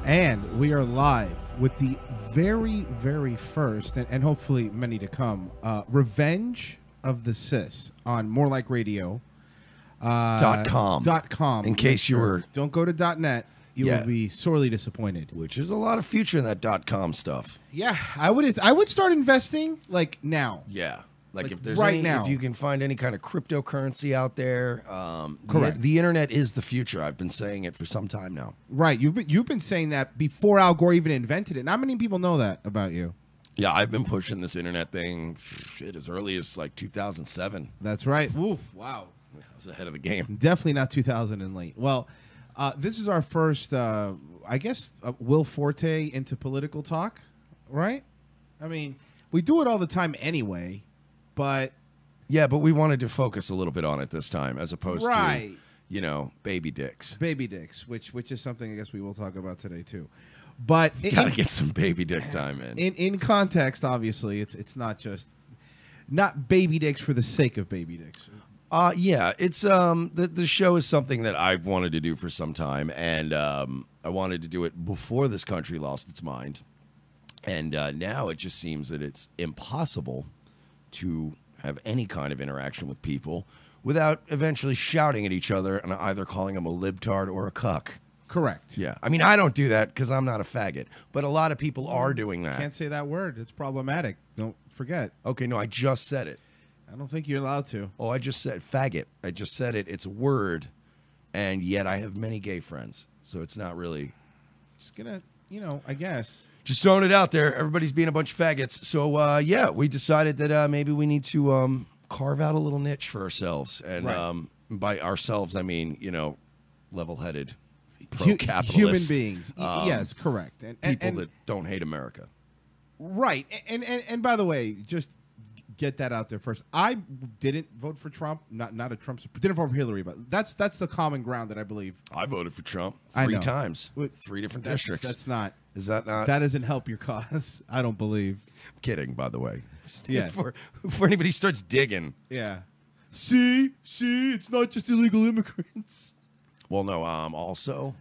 And we are live with the very, very first, and hopefully many to come, Revenge of the Cis on More Like Radio. .com. In case you were... Don't go to .net. You will be sorely disappointed. Which is a lot of future in that .com stuff. Yeah, I would start investing like now. Yeah. Like if there's right now. If you can find any kind of cryptocurrency out there, correct. The internet is the future. I've been saying it for some time now. Right. You've been saying that before Al Gore even invented it. Not many people know that about you. Yeah, I've been pushing this internet thing as early as like 2007. That's right. Ooh, wow. I was ahead of the game. Definitely not 2000 and late. Well, this is our first, I guess, Will Forte into political talk, right? I mean, we do it all the time anyway. But yeah, but we wanted to focus a little bit on it this time, as opposed to, you know, baby dicks. Baby dicks, which is something I guess we will talk about today too. But gotta get some baby dick time in. In context, obviously, it's not baby dicks for the sake of baby dicks. Yeah, it's the show is something that I've wanted to do for some time, and I wanted to do it before this country lost its mind, and now it just seems that it's impossible to have any kind of interaction with people without eventually shouting at each other and either calling them a libtard or a cuck. Correct. Yeah. I mean, I don't do that because I'm not a faggot, but a lot of people are doing that. Can't say that word. It's problematic. Don't forget. Okay, no, I just said it. I don't think you're allowed to. Oh, I just said faggot. I just said it. It's a word, and yet I have many gay friends, so it's not really... Just gonna, I guess... Just throwing it out there. Everybody's being a bunch of faggots. So, yeah, we decided that maybe we need to carve out a little niche for ourselves. And by ourselves, I mean, level-headed, pro-capitalist. Human beings. Yes, correct. And people that don't hate America. Right. And by the way, just get that out there first. I didn't vote for Trump. Not a Trump supporter. Didn't vote for Hillary, but that's the common ground that I believe. I voted for Trump 3 times. 3 different districts. That's not... Is that not? That doesn't help your cause. I don't believe. I'm kidding, by the way. Yeah. For anybody starts digging. Yeah. See, it's not just illegal immigrants. Well, no, I'm also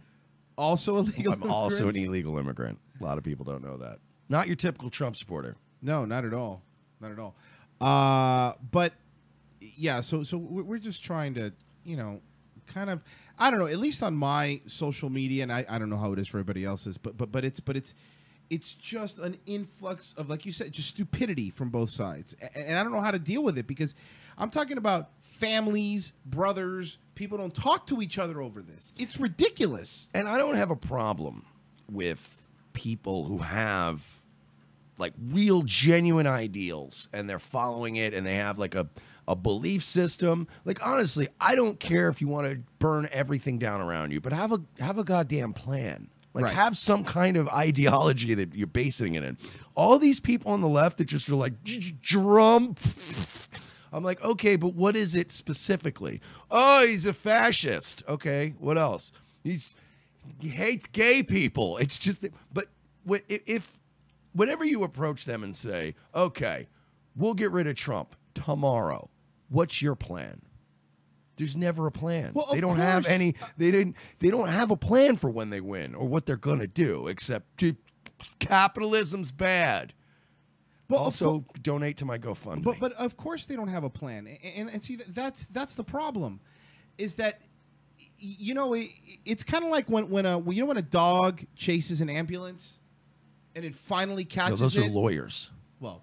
illegal. I'm also an illegal immigrant. A lot of people don't know that. Not your typical Trump supporter. No, not at all. Not at all. But yeah, so we're just trying to, kind of, I don't know, at least on my social media, and I don't know how it is for everybody else's, but it's just an influx of, like you said, just stupidity from both sides. And I don't know how to deal with it because I'm talking about families, brothers, people don't talk to each other over this. It's ridiculous. And I don't have a problem with people who have like real genuine ideals and they're following it and they have like a belief system. Like, honestly, I don't care if you want to burn everything down around you, but have a goddamn plan. Like, have some kind of ideology that you're basing it in. All these people on the left that just are like, drum. I'm like, okay, but what is it specifically? Oh, he's a fascist. Okay, what else? He hates gay people. It's just, but whenever you approach them and say, okay, we'll get rid of Trump tomorrow, what's your plan? There's never a plan. Well, they don't have any. They don't have a plan for when they win or what they're gonna do. Except capitalism's bad. But also donate to my GoFundMe. But of course they don't have a plan. And see, that's the problem. Is that it's kind of like when a dog chases an ambulance and it finally catches those are lawyers. Well,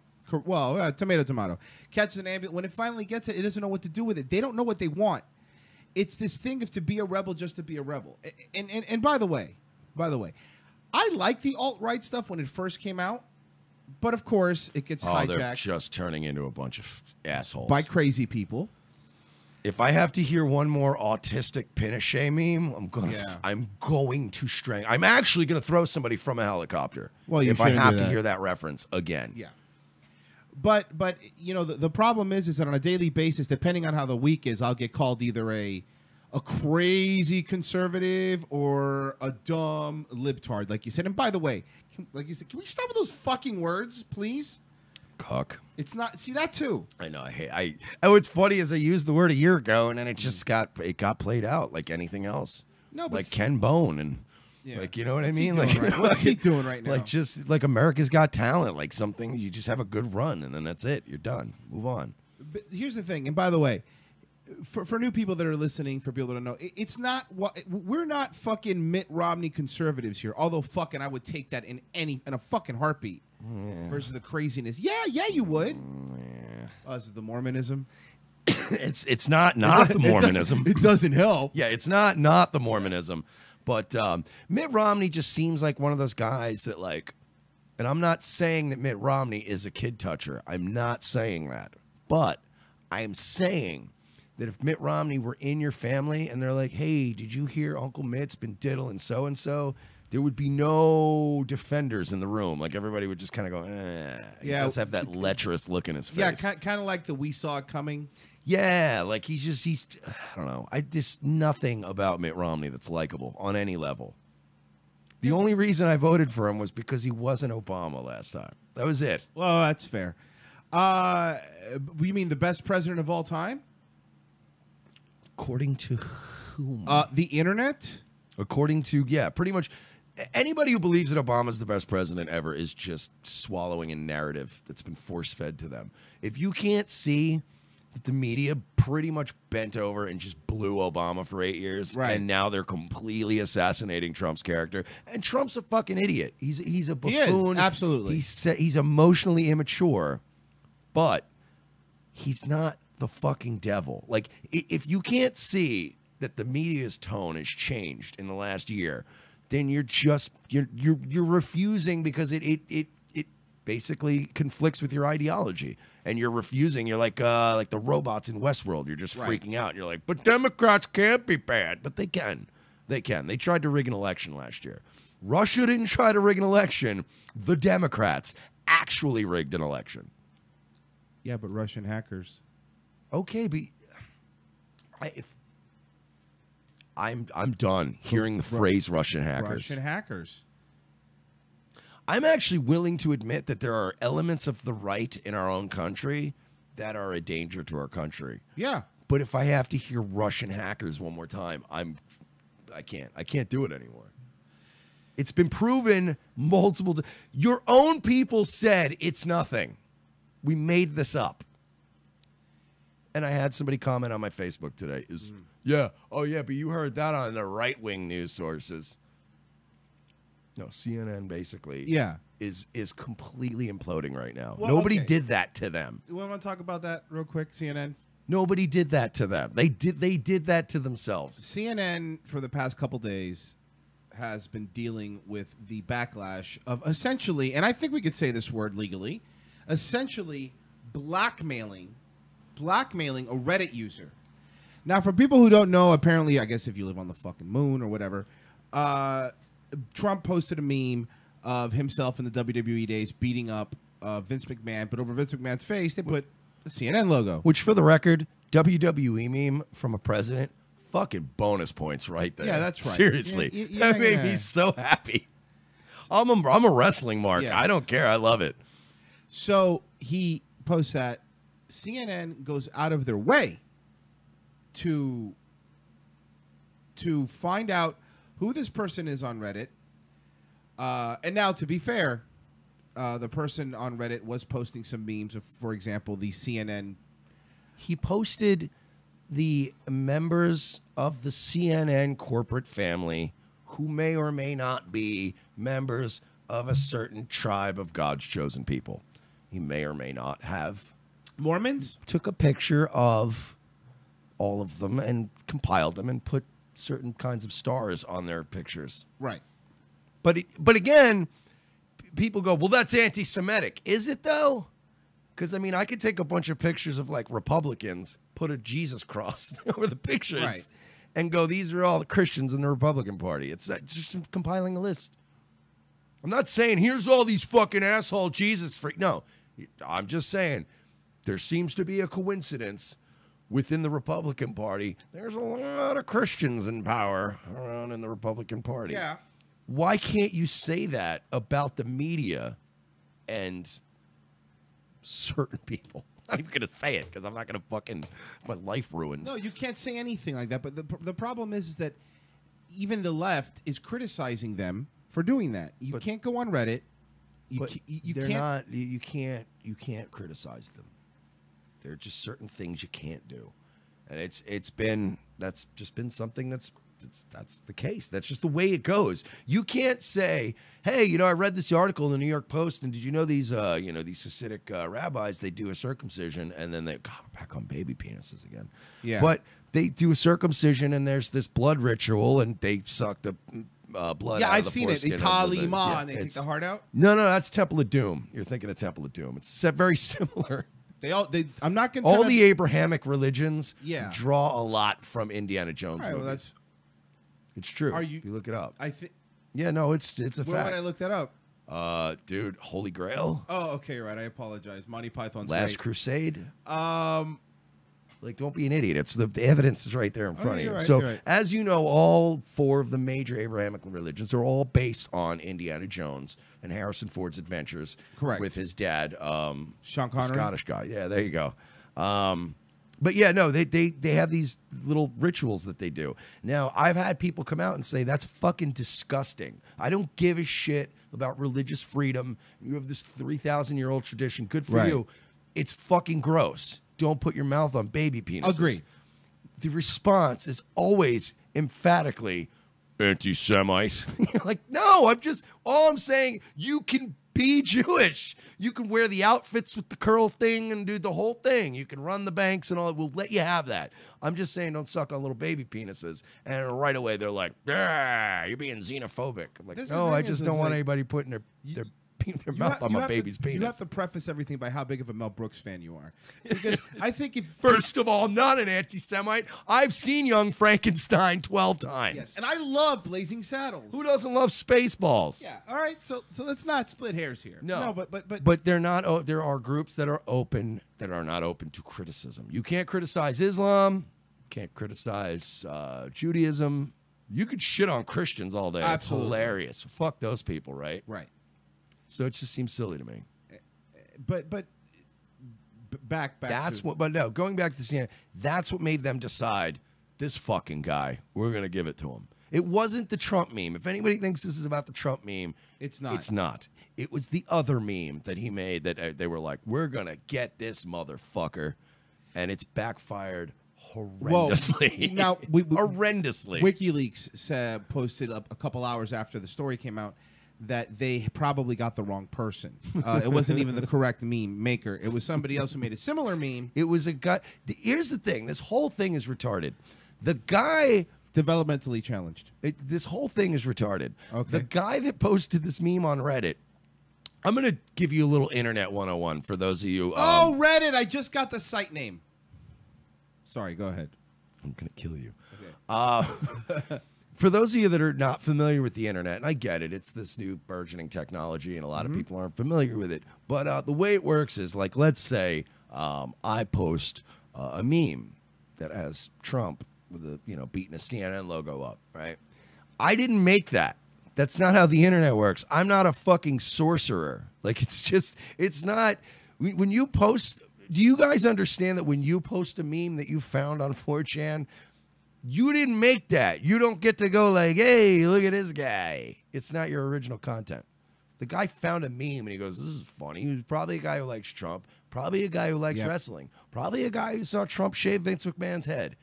tomato. Catches an ambulance. When it finally gets it, it doesn't know what to do with it. They don't know what they want. It's this thing of to be a rebel just to be a rebel. And by the way, I like the alt-right stuff when it first came out, but of course it gets hijacked. They're just turning into a bunch of assholes. By crazy people. If I have to hear one more autistic Pinochet meme, I'm actually gonna throw somebody from a helicopter. Well, if I have to hear that reference again. Yeah. But the problem is that on a daily basis, depending on how the week is, I'll get called either a crazy conservative or a dumb libtard, like you said. And by the way, can we stop with those fucking words, please? Cuck. It's not. See that too. I know. What's funny is I used the word a year ago, and then it just got played out like anything else. No, but like Ken Bone and Yeah. Like, you know what I What's he mean? doing Like, right- What's he doing right now? like just like America's Got Talent, like something you just have a good run and then that's it. You're done. Move on. But here's the thing, and by the way, for new people that are listening, for people to know, it's not what we're not fucking Mitt Romney conservatives here. Although fucking, I would take that in a fucking heartbeat versus the craziness. Yeah, you would. This is the Mormonism. It's not the Mormonism. It doesn't help. Yeah, it's not the Mormonism. But Mitt Romney just seems like one of those guys that like, and I'm not saying that Mitt Romney is a kid toucher. I'm not saying that. But I am saying that if Mitt Romney were in your family and they're like, hey, did you hear Uncle Mitt's been diddling so-and-so? There would be no defenders in the room. Like, everybody would just kind of go, eh. He does have that lecherous look in his face. Yeah, kind of like the We Saw It Coming. Yeah, like he's, I don't know. Nothing about Mitt Romney that's likable on any level. The only reason I voted for him was because he wasn't Obama last time. That was it. Well, that's fair. You mean the best president of all time? According to whom? The internet? According to, yeah, pretty much anybody who believes that Obama's the best president ever is just swallowing a narrative that's been force-fed to them. If you can't see that the media pretty much bent over and just blew Obama for 8 years, right, and now they're completely assassinating Trump's character, and Trump's a fucking idiot. He's a buffoon. He is, absolutely. He's emotionally immature, but he's not the fucking devil. Like, if you can't see that the media's tone has changed in the last year, then you're refusing because it basically conflicts with your ideology, and you're refusing. You're like the robots in Westworld. You're just freaking out. You're like, but Democrats can't be bad, but they can. They can. They tried to rig an election last year. Russia didn't try to rig an election. The Democrats actually rigged an election. Yeah, but Russian hackers. Okay, but I'm done hearing the phrase Russian hackers. Russian hackers. I'm actually willing to admit that there are elements of the right in our own country that are a danger to our country. Yeah. But if I have to hear Russian hackers one more time, I can't do it anymore. It's been proven multiple times. Your own people said it's nothing. We made this up. And I had somebody comment on my Facebook today. Yeah, oh yeah, but you heard that on the right-wing news sources. No, CNN basically is completely imploding right now. Well, Nobody did that to them. Do we want to talk about that real quick, CNN? Nobody did that to them. They did that to themselves. CNN, for the past couple days, has been dealing with the backlash of essentially, and I think we could say this word legally, essentially blackmailing a Reddit user. Now, for people who don't know, apparently, I guess if you live on the fucking moon or whatever, Trump posted a meme of himself in the WWE days beating up Vince McMahon, but over Vince McMahon's face, they put the CNN logo. Which, for the record, WWE meme from a president, fucking bonus points right there. Yeah, that's right. Seriously. That made me so happy. I'm a wrestling mark. Yeah. I don't care. I love it. So he posts that. CNN goes out of their way to find out who this person is on Reddit. And now, to be fair, the person on Reddit was posting some memes of, for example, the CNN. He posted the members of the CNN corporate family who may or may not be members of a certain tribe of God's chosen people. He may or may not have. Mormons? Took a picture of all of them and compiled them and put certain kinds of stars on their pictures. Right. But again, people go, well, that's anti-Semitic. Is it, though? Because, I mean, I could take a bunch of pictures of, like, Republicans, put a Jesus cross over the pictures, and go, these are all the Christians in the Republican Party. It's just compiling a list. I'm not saying, here's all these fucking asshole Jesus freaks. No, I'm just saying, there seems to be a coincidence within the Republican Party. There's a lot of Christians in power around in the Republican Party. Yeah. Why can't you say that about the media and certain people? I'm not even going to say it because I'm not going to my life ruined. No, you can't say anything like that. But the problem is that even the left is criticizing them for doing that. You can't go on Reddit. You can't criticize them. There are just certain things you can't do, and that's just been something that's the case. That's just the way it goes. You can't say, hey, I read this article in the New York Post, and did you know these these Hasidic rabbis, they do a circumcision, and then we're back on baby penises again. Yeah. But they do a circumcision, and there's this blood ritual, and they suck the blood out I've of the seen it. foreskin. Kali Ma, and they take the heart out. No, that's Temple of Doom. You're thinking of Temple of Doom. It's very similar. I'm not going. All the Abrahamic religions draw a lot from Indiana Jones movies. It's true. If you look it up. I think. Yeah, no, it's a fact. Where would I look that up? Dude, Holy Grail. Oh, okay, right. I apologize. Monty Python's Last great. Crusade. Don't be an idiot. It's the evidence is right there in front of you. Right, So, as you know, all 4 of the major Abrahamic religions are all based on Indiana Jones and Harrison Ford's adventures. Correct. With his dad, Sean Connery, Scottish guy. Yeah, there you go. But yeah, no, they have these little rituals that they do. Now, I've had people come out and say that's fucking disgusting. I don't give a shit about religious freedom. You have this 3,000-year-old tradition. Good for you. It's fucking gross. Don't put your mouth on baby penises. Agree. The response is always emphatically anti-Semite. You're like, no, all I'm saying, you can be Jewish. You can wear the outfits with the curl thing and do the whole thing. You can run the banks and all. We'll let you have that. I'm just saying, don't suck on little baby penises. And right away, they're like, you're being xenophobic. I'm like, no, I just don't want anybody putting their mouth on my baby's penis. You have to preface everything by how big of a Mel Brooks fan you are. Because I think if... First of all, I'm not an anti-Semite. I've seen Young Frankenstein 12 times. Yes, and I love Blazing Saddles. Who doesn't love Spaceballs? Yeah, all right, so let's not split hairs here. No, but they're not. There are groups that are open that are not open to criticism. You can't criticize Islam. Can't criticize Judaism. You could shit on Christians all day. Absolutely. It's hilarious. Fuck those people, right? Right. So it just seems silly to me. But back. That's what. But no, going back to CNN, that's what made them decide. This fucking guy, we're gonna give it to him. It wasn't the Trump meme. If anybody thinks this is about the Trump meme, it's not. It's not. It was the other meme that he made that they were like, we're gonna get this motherfucker, and it's backfired horrendously. Now, horrendously. WikiLeaks posted a couple hours after the story came out that they probably got the wrong person. It wasn't even the correct meme maker. It was somebody else who made a similar meme. It was a guy. Here's the thing. This whole thing is retarded. The guy... Developmentally challenged. This whole thing is retarded. Okay. The guy that posted this meme on Reddit, I'm going to give you a little Internet 101 for those of you... Reddit! I just got the site name. Sorry, go ahead. I'm going to kill you. Okay. For those of you that are not familiar with the internet, and I get it, it's this new burgeoning technology, and a lot of people aren't familiar with it. But the way it works is, like, let's say I post a meme that has Trump with a beating a CNN logo up, right? I didn't make that. That's not how the internet works. I'm not a fucking sorcerer. Like, it's not. When you post, do you guys understand that when you post a meme that you found on 4chan? You didn't make that. You don't get to go like, hey, look at this guy. It's not your original content. The guy found a meme and he goes, this is funny. He's probably a guy who likes Trump. Probably a guy who likes wrestling. Probably a guy who saw Trump shave Vince McMahon's head.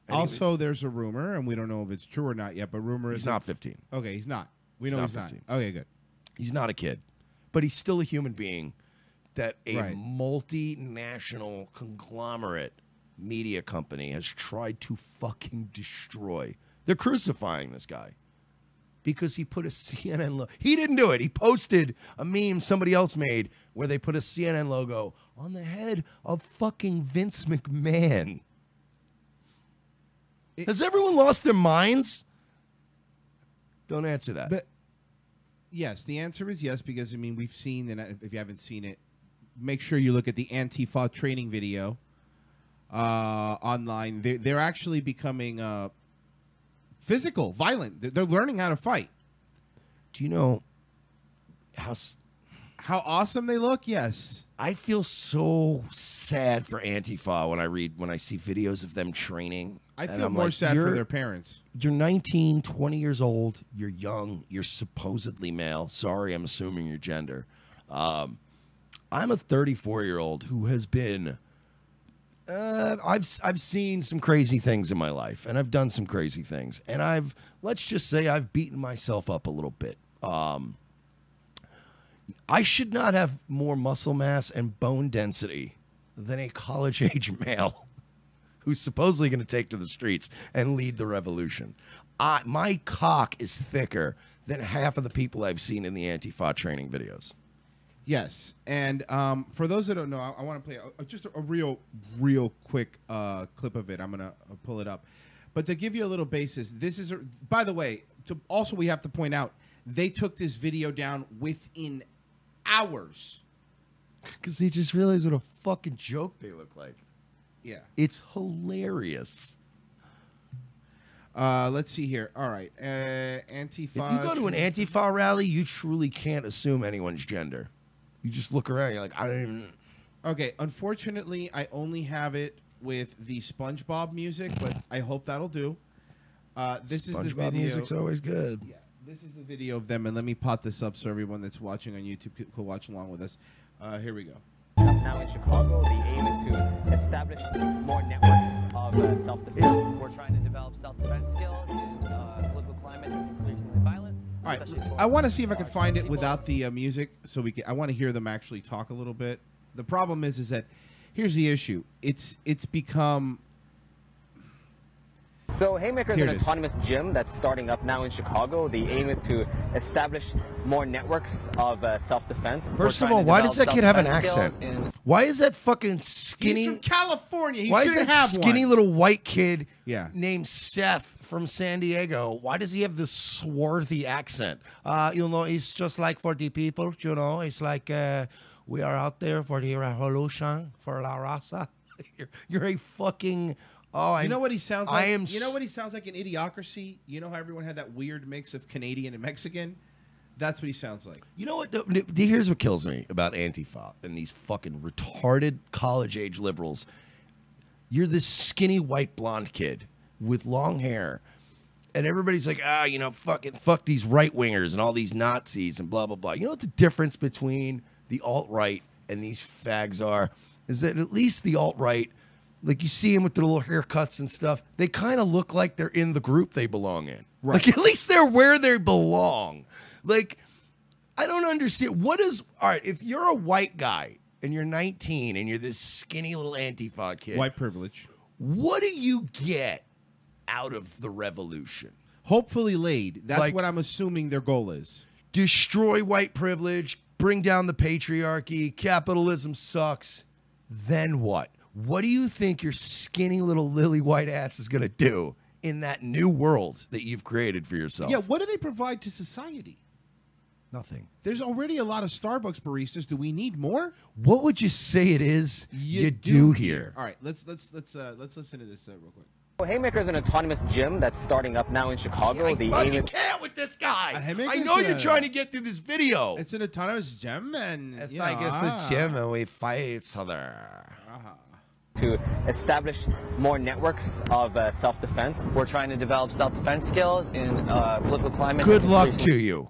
And also, there's a rumor, and we don't know if it's true or not yet, but rumor is... He's not 15. Okay, he's not. We know he's not. Okay, good. He's not a kid. But he's still a human being that a multinational conglomerate media company has tried to fucking destroy. They're crucifying this guy because he put a CNN logo. He didn't do it. He posted a meme somebody else made where they put a CNN logo on the head of fucking Vince McMahon. Has everyone lost their minds? Don't answer that. But yes, the answer is yes, because, I mean, we've seen, and if you haven't seen it, make sure you look at the Antifa training video online. They're actually becoming physical, violent. They're learning how to fight. Do you know how awesome they look? Yes. I feel so sad for Antifa when I see videos of them training. I And feel I'm more like, sad for their parents. You're 19, 20 years old. You're young. You're supposedly male. Sorry, I'm assuming your gender. I'm a 34-year-old who has been. I've seen some crazy things in my life, and I've done some crazy things, and let's just say I've beaten myself up a little bit. I should not have more muscle mass and bone density than a college-age male who's supposedly going to take to the streets and lead the revolution. My cock is thicker than half of the people I've seen in the Antifa training videos. Yes, and for those that don't know, I want to play just a real quick clip of it. I'm gonna pull it up, but to give you a little basis, this is. By the way, also we have to point out they took this video down within hours because they just realized what a fucking joke they look like. Yeah, it's hilarious. Let's see here. All right, Antifa. If you go to an Antifa rally, you truly can't assume anyone's gender. You just look around. You're like, I don't even. Okay, unfortunately, I only have it with the SpongeBob music, but I hope that'll do. This is the video. SpongeBob music's always good. Yeah, this is the video of them, and let me pot this up so everyone that's watching on YouTube could watch along with us. Here we go. Now in Chicago, the aim is to establish more networks of self-defense. We're trying to develop self-defense skills in a political climate that's increasingly violent. All right, I want to see if I can find it without the music, so we can. I want to hear them actually talk a little bit. The problem is that here's the issue. It's become. So Haymaker is an autonomous gym that's starting up now in Chicago. The aim is to establish more networks of self-defense. First of all, why does that kid have an accent? Why is that fucking skinny? He's from California. Why is that skinny little white kid named Seth from San Diego? Why does he have this swarthy accent? You know, it's just like for the people, you know, it's like we are out there for the revolution, for la raza. You're a fucking... Oh, you know what he sounds like? You know what he sounds like in Idiocracy? You know how everyone had that weird mix of Canadian and Mexican? That's what he sounds like. You know what? Here's what kills me about Antifa and these fucking retarded college-age liberals. You're this skinny white blonde kid with long hair, and everybody's like, you know, fuck these right-wingers and all these Nazis and blah, blah, blah. You know what the difference between the alt-right and these fags are? Is that at least the alt-right, like you see them with their little haircuts and stuff, they kind of look like they're in the group they belong in. Right. Like at least they're where they belong. Like, I don't understand. All right, if you're a white guy and you're 19 and you're this skinny little Antifa kid. White privilege. What do you get out of the revolution? Hopefully laid. That's what I'm assuming their goal is. Destroy white privilege, bring down the patriarchy, capitalism sucks. Then what? What do you think your skinny little lily white ass is going to do in that new world that you've created for yourself? Yeah, what do they provide to society? Nothing. There's already a lot of Starbucks baristas. Do we need more? What would you say it is you do here? All right, let's listen to this real quick. Haymaker is an autonomous gym that's starting up now in Chicago. I fucking can't with this guy. I know you're trying to get through this video. It's an autonomous gym, and it's like it's a gym, and we fight each other. To establish more networks of self-defense. We're trying to develop self-defense skills in a political climate. Good luck to you.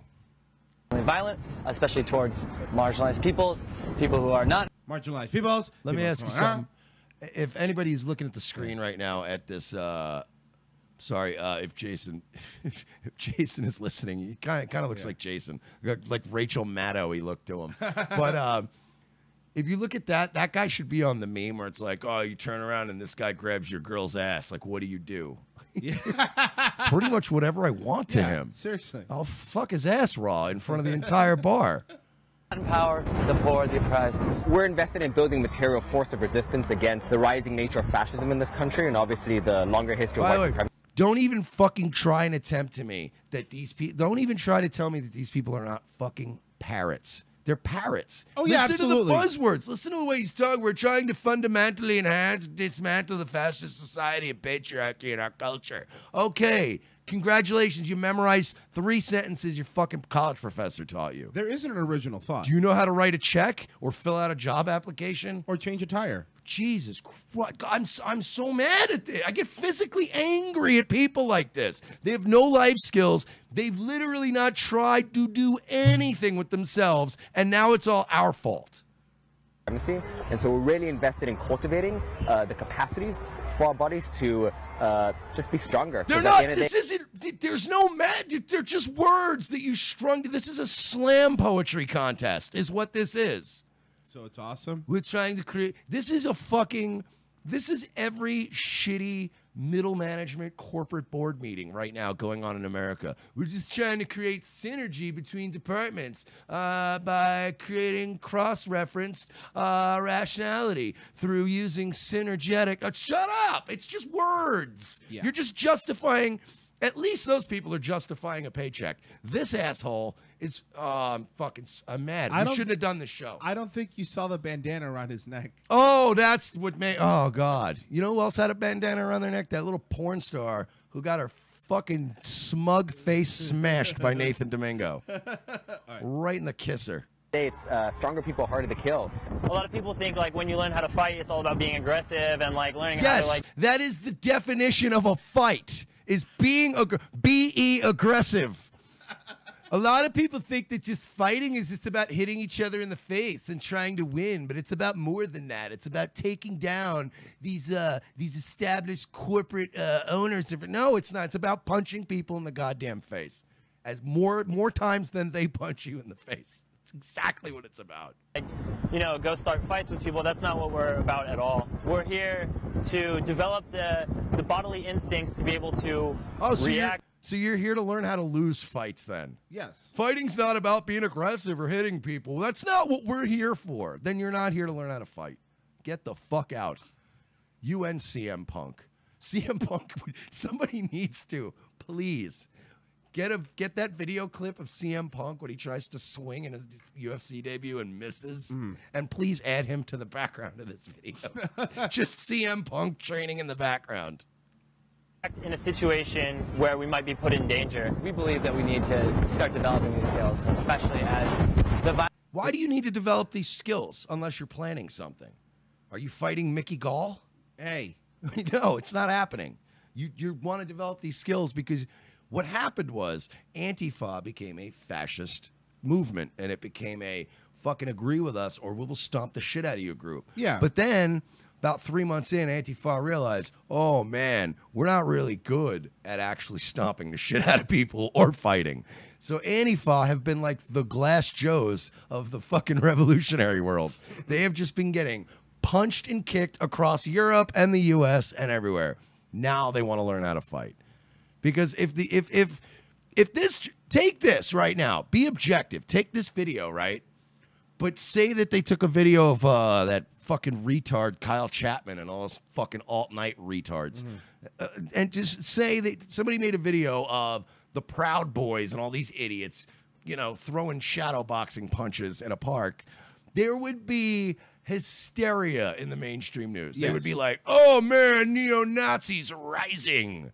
Violent, especially towards marginalized peoples, people who are not marginalized peoples. Let me ask you something. If anybody's looking at the screen right now at this, if Jason is listening, he kind of looks like Jason, like Rachel Maddow. He looked to him, but if you look at that guy should be on the meme where it's like, oh, you turn around and this guy grabs your girl's ass. Like, what do you do? Yeah. Pretty much whatever I want to him. Seriously. I'll fuck his ass raw in front of the entire bar. Empower the poor, the oppressed. We're invested in building material force of resistance against the rising nature of fascism in this country and obviously the longer history of white supremacy. Don't even fucking try and attempt to me that these people, don't even try to tell me that these people are not fucking parrots. They're parrots. Oh, yeah, absolutely. Listen to the buzzwords. Listen to the way he's talking. We're trying to fundamentally enhance, dismantle the fascist society and patriarchy in our culture. Okay. Congratulations. You memorized 3 sentences your fucking college professor taught you. There isn't an original thought. Do you know how to write a check or fill out a job application? Or change a tire? Jesus Christ, I'm so mad at this. I get physically angry at people like this. They have no life skills. They've literally not tried to do anything with themselves, and now it's all our fault. And so we're really invested in cultivating the capacities for our bodies to just be stronger. They're not, this isn't, there's no magic, they're just words that you strung. This is a slam poetry contest, is what this is. So it's awesome. We're trying to create, this is every shitty middle management corporate board meeting right now going on in America. We're just trying to create synergy between departments by creating cross-referenced rationality through using synergetic. Shut up! It's just words. Yeah. You're just justifying. At least those people are justifying a paycheck. This asshole is I'm mad. We shouldn't have done this show. I don't think you saw the bandana around his neck. Oh, that's what made. Oh God! You know who else had a bandana around their neck? That little porn star who got her fucking smug face smashed by Nathan Domingo, right in the kisser. States, stronger people harder to kill. A lot of people think like when you learn how to fight, it's all about being aggressive and like learning how to like. That is the definition of a fight. Is being aggressive. A lot of people think that just fighting is just about hitting each other in the face and trying to win, but it's about more than that. It's about taking down these established corporate owners. No, it's not. It's about punching people in the goddamn face, as more times than they punch you in the face. It's exactly what it's about. Like, you know, go start fights with people. That's not what we're about at all. We're here to develop the bodily instincts to be able to react. So you're here to learn how to lose fights then? Yes. Fighting's not about being aggressive or hitting people. That's not what we're here for. Then you're not here to learn how to fight. Get the fuck out. You and CM Punk. CM Punk, somebody needs to, please. Get that video clip of CM Punk when he tries to swing in his UFC debut and misses, and please add him to the background of this video. Just CM Punk training in the background. In a situation where we might be put in danger. We believe that we need to start developing these skills, especially as the. Why do you need to develop these skills unless you're planning something? Are you fighting Mickey Gall? Hey, no, it's not happening. You want to develop these skills because. What happened was Antifa became a fascist movement, and it became a fucking agree with us or we will stomp the shit out of you group. Yeah. But then, about 3 months in, Antifa realized, oh man, we're not really good at actually stomping the shit out of people or fighting. So Antifa have been like the Glass Joes of the fucking revolutionary world. They have just been getting punched and kicked across Europe and the US and everywhere. Now they want to learn how to fight. Because if this, take this right now, be objective, take this video, right? But say that they took a video of that fucking retard Kyle Chapman and all those fucking alt-night retards, and just say that somebody made a video of the Proud Boys and all these idiots, you know, throwing shadow boxing punches in a park. There would be hysteria in the mainstream news. Yes. They would be like, oh man, neo-Nazis rising.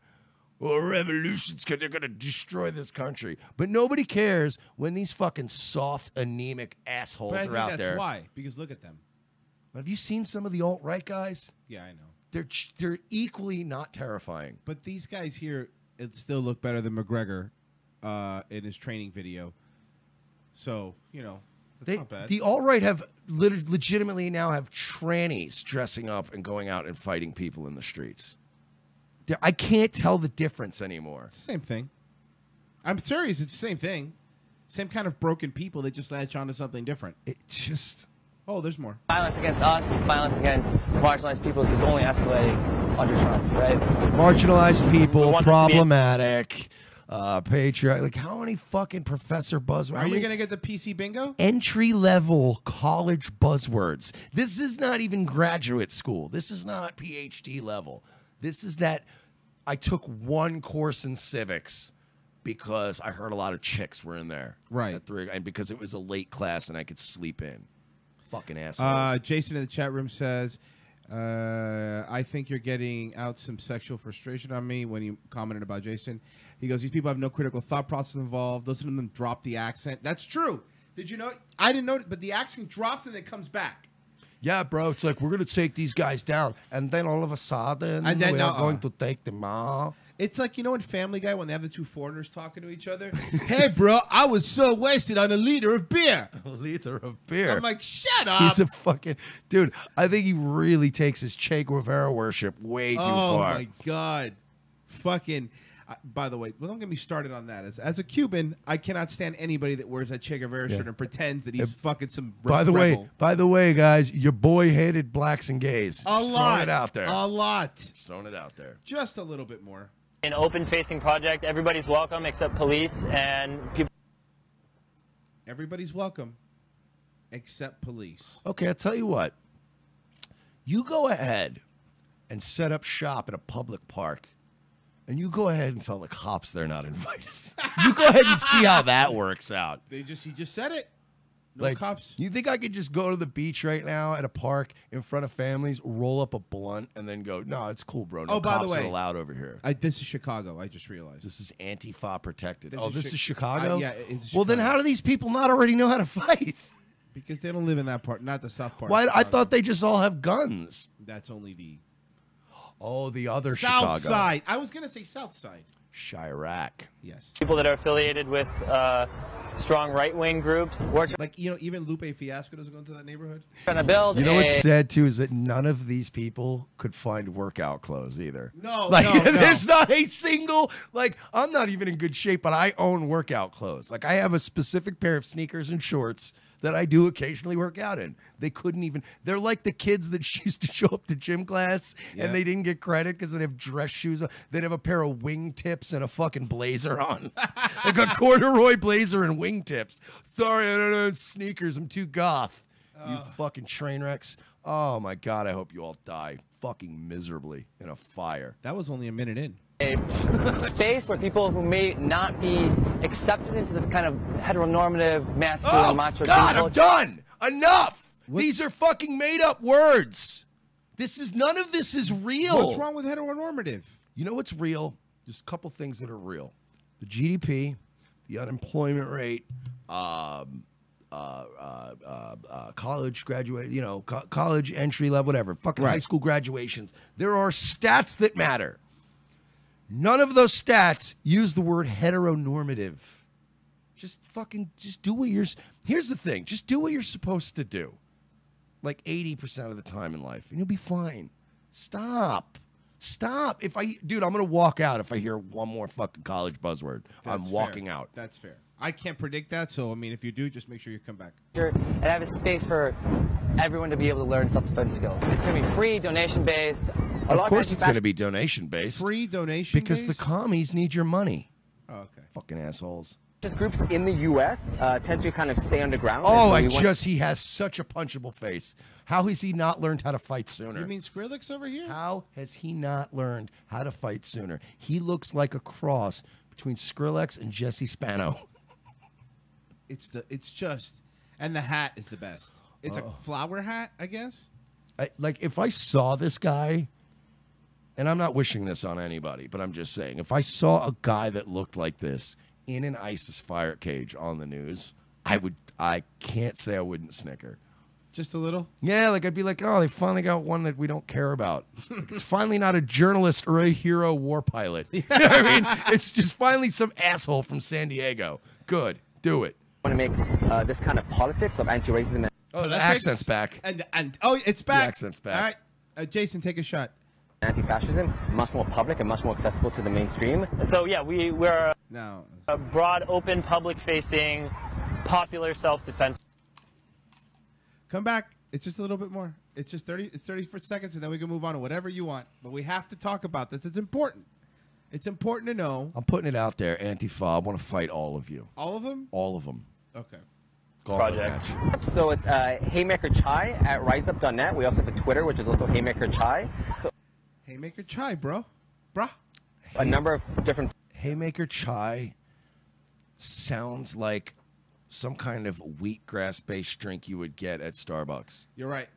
Well, revolutions, because they're going to destroy this country. But nobody cares when these fucking soft, anemic assholes are out there. That's why. Because look at them. Have you seen some of the alt-right guys? Yeah, I know. They're equally not terrifying. But these guys here, it still look better than McGregor in his training video. So, you know, that's not bad. The alt-right have legitimately now have trannies dressing up and going out and fighting people in the streets. I can't tell the difference anymore. It's the same thing. I'm serious. It's the same thing. Same kind of broken people that just latch on to something different. It just... Oh, there's more. Violence against us, violence against marginalized peoples is only escalating under Trump, right? Marginalized people, problematic, patriarch. Like, how many fucking professor buzzwords? Are you going to get the PC bingo? Entry-level college buzzwords. This is not even graduate school. This is not PhD level. This is that I took one course in civics because I heard a lot of chicks were in there. Right. At 3, and because it was a late class and I could sleep in. Fucking assholes. Jason in the chat room says, I think you're getting out some sexual frustration on me when you commented about Jason. He goes, these people have no critical thought process involved. Listen to them drop the accent. That's true. Did you know? I didn't know it, but the accent drops and it comes back. Yeah, bro. It's like we're gonna take these guys down, and then all of a sudden, And then, we are going to take them out. It's like, you know, in Family Guy when they have the two foreigners talking to each other. Hey, bro, I was so wasted on a liter of beer. A liter of beer. I'm like, shut up. He's a fucking dude. I think he really takes his Che Guevara worship way too far. Oh my god, fucking. By the way, well, don't get me started on that. As a Cuban, I cannot stand anybody that wears that Che Guevara shirt and pretends that he's fucking some rebel. By the way, guys, your boy hated blacks and gays. A Just lot. throwing it out there. A lot. Just throwing it out there. Just a little bit more. An open-facing project. Everybody's welcome except police and people. Everybody's welcome, except police. Okay, I'll tell you what. You go ahead and set up shop at a public park, and you go ahead and tell the cops they're not invited. You go ahead and see how that works out. He just said it. No Like, cops. you think I could just go to the beach right now at a park in front of families, roll up a blunt, and then go, no, it's cool, bro. No Oh, by the cops way, are allowed over here. This is Chicago. I just realized. This is Antifa protected. This Is Chicago? yeah, it's Well, then Chicago. how do these people not already know how to fight? Because they don't live in that part, not the south part. Why? of I Chicago. thought they just all have guns. That's only the Oh, the other south Chicago. side. I was gonna say south side. Chirac. Yes. People that are affiliated with strong right-wing groups. We're Like, you know, even Lupe Fiasco doesn't go into that neighborhood. trying to build. You know what's a- sad too is that none of these people could find workout clothes either. No, like no. there's not a single like I'm not even in good shape, but I own workout clothes. Like I have a specific pair of sneakers and shorts that I do occasionally work out in. They couldn't even. They're like the kids that used to show up to gym class and they didn't get credit because they have dress shoes. They'd have a pair of wingtips and a fucking blazer on, like a corduroy blazer and wingtips. Sorry, I don't know sneakers. I'm too goth. You fucking train wrecks. Oh my god, I hope you all die fucking miserably in a fire. That was only a minute in. a space where people who may not be accepted into this kind of heteronormative, masculine, Oh macho god, I'm culture. done. Enough. These are fucking made up words. None of this is real. What's wrong with heteronormative? You know what's real? There's a couple things that are real. The GDP, the unemployment rate, college graduate, college entry level, whatever, fucking high school graduations. There are stats that matter. None of those stats use the word heteronormative. Just do what here's the thing. Just do what you're supposed to do. Like 80% of the time in life, and you'll be fine. Stop. Dude, I'm going to walk out if I hear one more fucking college buzzword. I'm walking out. That's fair. I can't predict that, so I mean, if you do, just make sure you come back. And have a space for everyone to be able to learn self-defense skills. It's going to be free, donation-based. Of course it's going to be donation-based. Free donation Because the commies need your money. Oh, okay. Fucking assholes. Just groups in the U.S. Tend to kind of stay underground. Oh, And so we want- he has such a punchable face. How has he not learned how to fight sooner? You mean Skrillex over here? How has he not learned how to fight sooner? He looks like a cross between Skrillex and Jesse Spano. It's just, and the hat is the best. It's a flower hat, I guess. Like, if I saw this guy, and I'm not wishing this on anybody, but I'm just saying, if I saw a guy that looked like this in an ISIS fire cage on the news, I can't say I wouldn't snicker. Just a little. Yeah, like I'd be like, oh, they finally got one that we don't care about. It's finally not a journalist or a hero war pilot. You know what I mean? It's just finally some asshole from San Diego. Good, do it. want to make this kind of politics of anti-racism. Oh, the accent's back. And it's back. The accent's back. All right, Jason, take a shot. Anti-fascism much more public and much more accessible to the mainstream. And so yeah, we're No. a broad, open, public-facing, popular self-defense. Come back. It's just a little bit more. It's just 30 seconds, and then we can move on to whatever you want. But we have to talk about this. It's important. It's important to know. I'm putting it out there, Antifa. I want to fight all of you. All of them? All of them. Okay. Project. So it's Haymaker Chai at riseup.net. We also have a Twitter, which is also Haymaker Chai. Haymaker Chai, bro. Bruh. A number of different. Haymaker Chai sounds like some kind of wheatgrass-based drink you would get at Starbucks. You're right.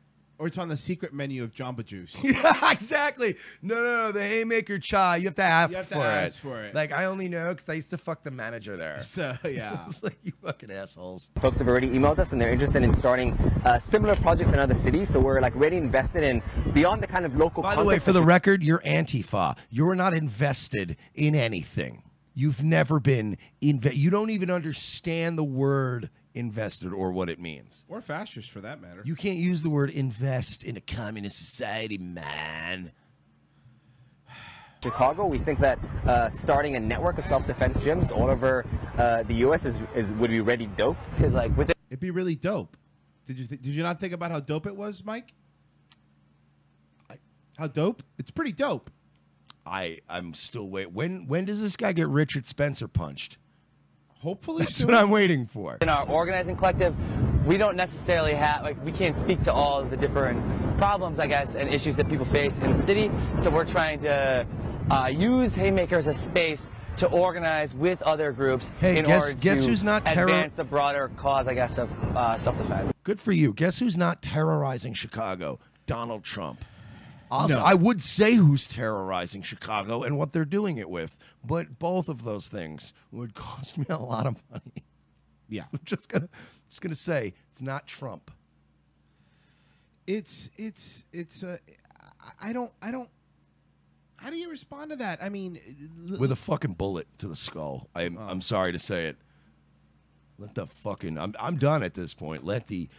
Or it's on the secret menu of Jamba Juice. Yeah, exactly. No, the haymaker chai. You have to ask, You have to for, ask it. for it. Like, I only know because I used to fuck the manager there. So, yeah. It's like, you fucking assholes. Folks have already emailed us and they're interested in starting similar projects in other cities. So we're like really invested in beyond the kind of local. By the way, for the record, you're Antifa. You're not invested in anything. You've never been you don't even understand the word invested or what it means. Or fascist, for that matter. You can't use the word invest in a communist society, man. Chicago, we think that starting a network of self-defense gyms all over the U.S. would be really dope. Because like with it, it'd be really dope. Did you not think about how dope it was, Mike? How dope? It's pretty dope. I'm still waiting. When does this guy get Richard Spencer punched? Hopefully That's soon. what I'm waiting for. In our organizing collective, we don't necessarily have, like, we can't speak to all the different problems, I guess, and issues that people face in the city. So we're trying to use Haymaker as a space to organize with other groups in order to who's not advance the broader cause, I guess, of self-defense. Good for you. Guess who's not terrorizing Chicago? Donald Trump. Also, No. I would say who's terrorizing Chicago and what they're doing it with, but both of those things would cost me a lot of money. Yeah. So I'm just gonna say it's not Trump. I don't. How do you respond to that? I mean, With a fucking bullet to the skull. I'm sorry to say it. Let the fucking I'm done at this point. Let the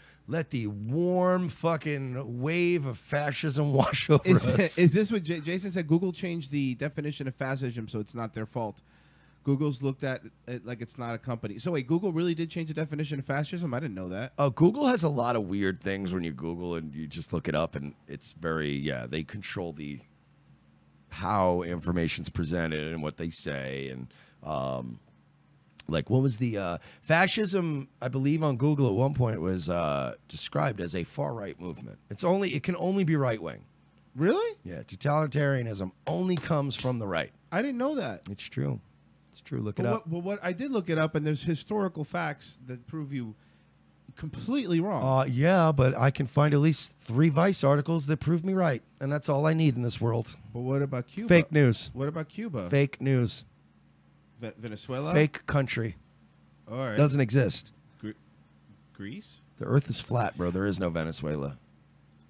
warm fucking wave of fascism wash over us. Is this what Jason said? Google changed the definition of fascism, so it's not their fault. Google's looked at it like it's not a company. So wait, Google really did change the definition of fascism? I didn't know that. Google has a lot of weird things when you Google and you just look it up, and it's very they control how information's presented and what they say, and like what was the fascism? I believe on Google at one point was described as a far right movement. It can only be right wing. Really? Yeah, totalitarianism only comes from the right. I didn't know that. It's true. It's true. Look it up. What I did look it up, and there's historical facts that prove you completely wrong. Yeah, but I can find at least 3 Vice articles that prove me right, and that's all I need in this world. But what about Cuba? Fake news. What about Cuba? Fake news. Venezuela? Fake country. All right. Doesn't exist. Greece? The earth is flat, bro. There is no Venezuela.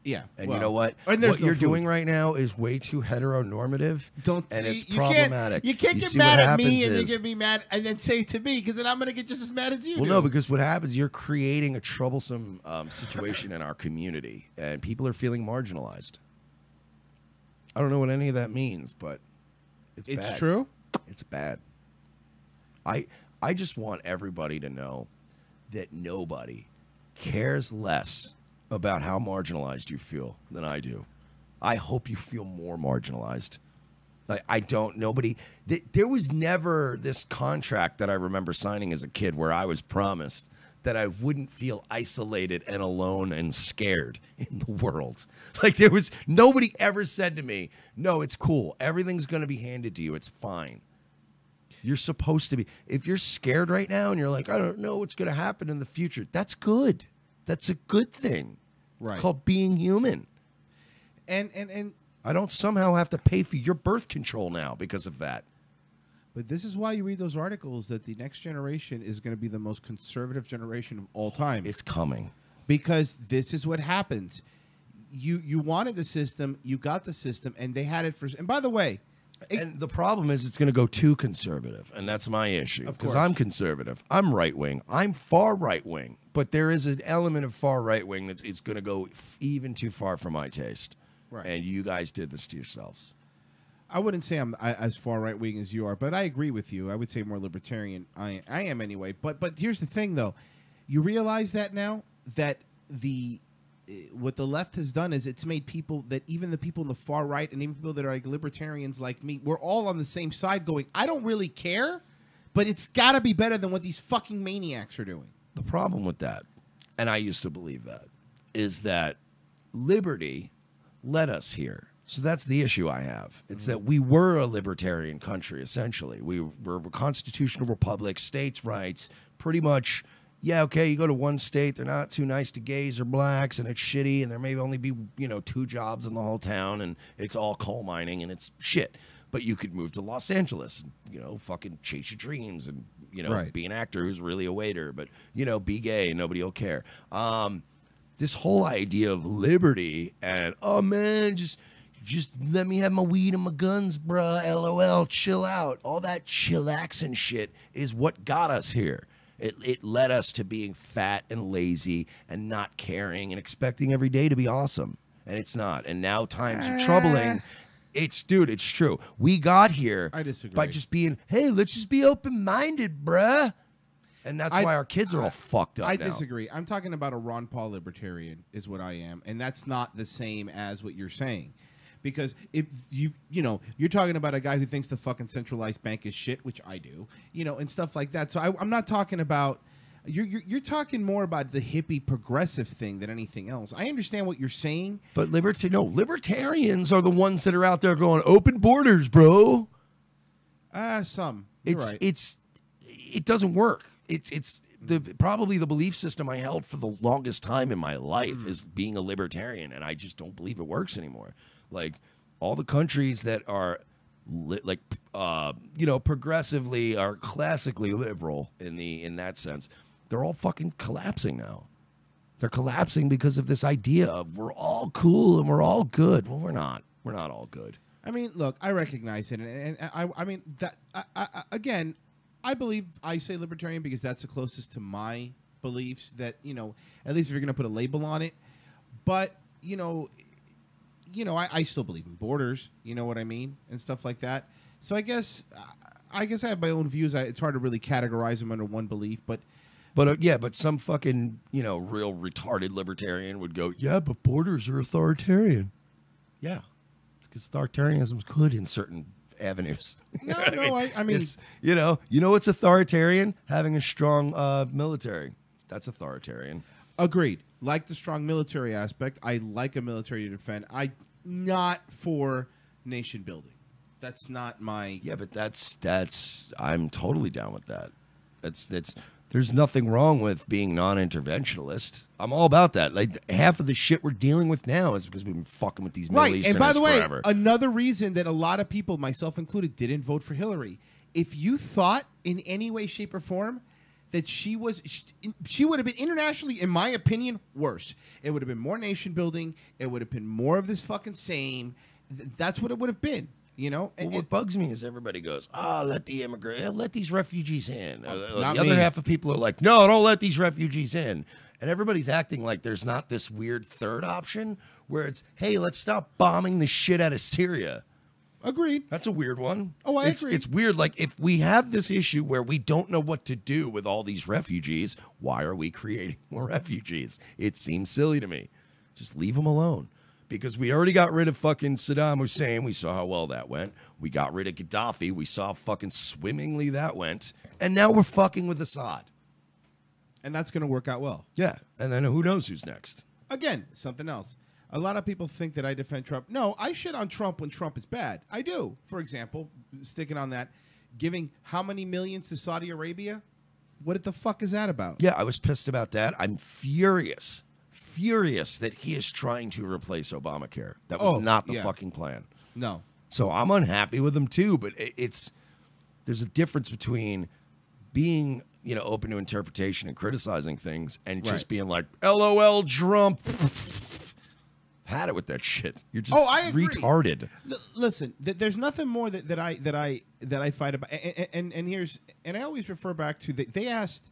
Yeah. And you know what? And there's What no you're food. doing right now is way too heteronormative. It's you problematic. You can't get see mad what at me happens and then is- get me mad and then say it to me, because then I'm gonna get just as mad as you. Well, do. no, because what happens, you're creating a troublesome situation in our community, and people are feeling marginalized. I don't know what any of that means, but it's bad. true. It's bad. I just want everybody to know that nobody cares less about how marginalized you feel than I do. I hope you feel more marginalized. There was never this contract that I remember signing as a kid where I was promised that I wouldn't feel isolated and alone and scared in the world. Like, there was nobody ever said to me, no, it's cool. Everything's going to be handed to you. It's fine. You're supposed to be. If you're scared right now and you're like, I don't know what's going to happen in the future, that's good. That's a good thing. It's Right. called being human. And I don't somehow have to pay for your birth control now because of that. but this is why you read those articles that the next generation is going to be the most conservative generation of all time. It's coming. Because this is what happens. You wanted the system, you got the system, and they had it for. And by the way, And the problem is it's going to go too conservative, and that's my issue. Of Because course. I'm conservative. I'm right-wing. I'm far right-wing. But there is an element of far right-wing that's it's going to go even too far for my taste. Right. And you guys did this to yourselves. I wouldn't say I'm as far right wing as you are, but I agree with you. I would say more libertarian. I am anyway. But here's the thing, though. You realize that now that what the left has done is it's made people that even the people in the far right and even people that are like libertarians like me, we're all on the same side going, I don't really care, but it's got to be better than what these fucking maniacs are doing. The problem with that, and I used to believe that, is that liberty led us here. So that's the issue I have. It's that we were a libertarian country, essentially. We were a constitutional republic, states' rights, pretty much yeah, okay, you go to one state, they're not too nice to gays or blacks, and it's shitty, and there may only be, 2 jobs in the whole town, and it's all coal mining, and it's shit. But you could move to Los Angeles, and, fucking chase your dreams, and, Right. be an actor who's really a waiter, but, be gay, and nobody will care. This whole idea of liberty and, oh, man, just let me have my weed and my guns, bruh, LOL, chill out. All that chillaxing shit is what got us here. It led us to being fat and lazy and not caring and expecting every day to be awesome. And it's not. And now times are troubling. It's true. We got here I disagree. by just being, hey, let's just be open-minded, bruh. And that's why our kids are all fucked up I now. disagree. I'm talking about a Ron Paul libertarian is what I am. And that's not the same as what you're saying. Because if you're talking about a guy who thinks the fucking centralized bank is shit, which I do, and stuff like that. So I'm not talking about you're talking more about the hippie progressive thing than anything else. I understand what you're saying, But libertarians are the ones that are out there going open borders, bro. some you're right. It doesn't work. It's probably the belief system I held for the longest time in my life is being a libertarian, and I just don't believe it works anymore. Like all the countries that are progressively or classically liberal in that sense, they're all fucking collapsing now. They're collapsing because of this idea of we're all cool and we're all good. Well, we're not. We're not all good. I mean, look, I recognize it, and I mean that again, I believe I say libertarian because that's the closest to my beliefs. That at least if you're going to put a label on it, but I still believe in borders. You know what I mean, and stuff like that. So I guess I have my own views. It's hard to really categorize them under one belief, but But some fucking, real retarded libertarian would go, yeah, but borders are authoritarian. Yeah. It's because authoritarianism's good in certain avenues. No, I mean, it's, what's authoritarian? Having a strong military. That's authoritarian. agreed. Like the strong military aspect, I like a military to defend. Not for nation building. That's not my. Yeah, but I'm totally down with that. There's nothing wrong with being non-interventionalist. I'm all about that. Like half of the shit we're dealing with now is because we've been fucking with these Middle Easterners And by the way, forever. another reason that a lot of people, myself included, didn't vote for Hillary. If you thought in any way, shape, or form that she would have been internationally, in my opinion, worse. It would have been more nation building. It would have been more of this fucking same. That's what it would have been. Well, what bugs me is everybody goes, let these refugees in. not The me. other half of people are like, no, don't let these refugees in. And everybody's acting like there's not this weird third option where it's, hey, let's stop bombing the shit out of Syria. Agreed. That's a weird one. Oh, I agree. It's weird. Like, if we have this issue where we don't know what to do with all these refugees, why are we creating more refugees? It seems silly to me. Just leave them alone. Because we already got rid of fucking Saddam Hussein. We saw how well that went. We got rid of Gaddafi. We saw how fucking swimmingly that went. And now we're fucking with Assad. And that's going to work out well. Yeah. And then who knows who's next? Again, something else. A lot of people think that I defend Trump. No, I shit on Trump when Trump is bad. I do. For example, sticking on that, giving how many millions to Saudi Arabia? What the fuck is that about? Yeah, I was pissed about that. I'm furious that he is trying to replace Obamacare. That was not the fucking plan. No. So I'm unhappy with him too, but there's a difference between being, open to interpretation and criticizing things and just being like, LOL Trump. Had it with that shit. You're just I agree. retarded. Listen, there's nothing more that I fight about. And I always refer back to they asked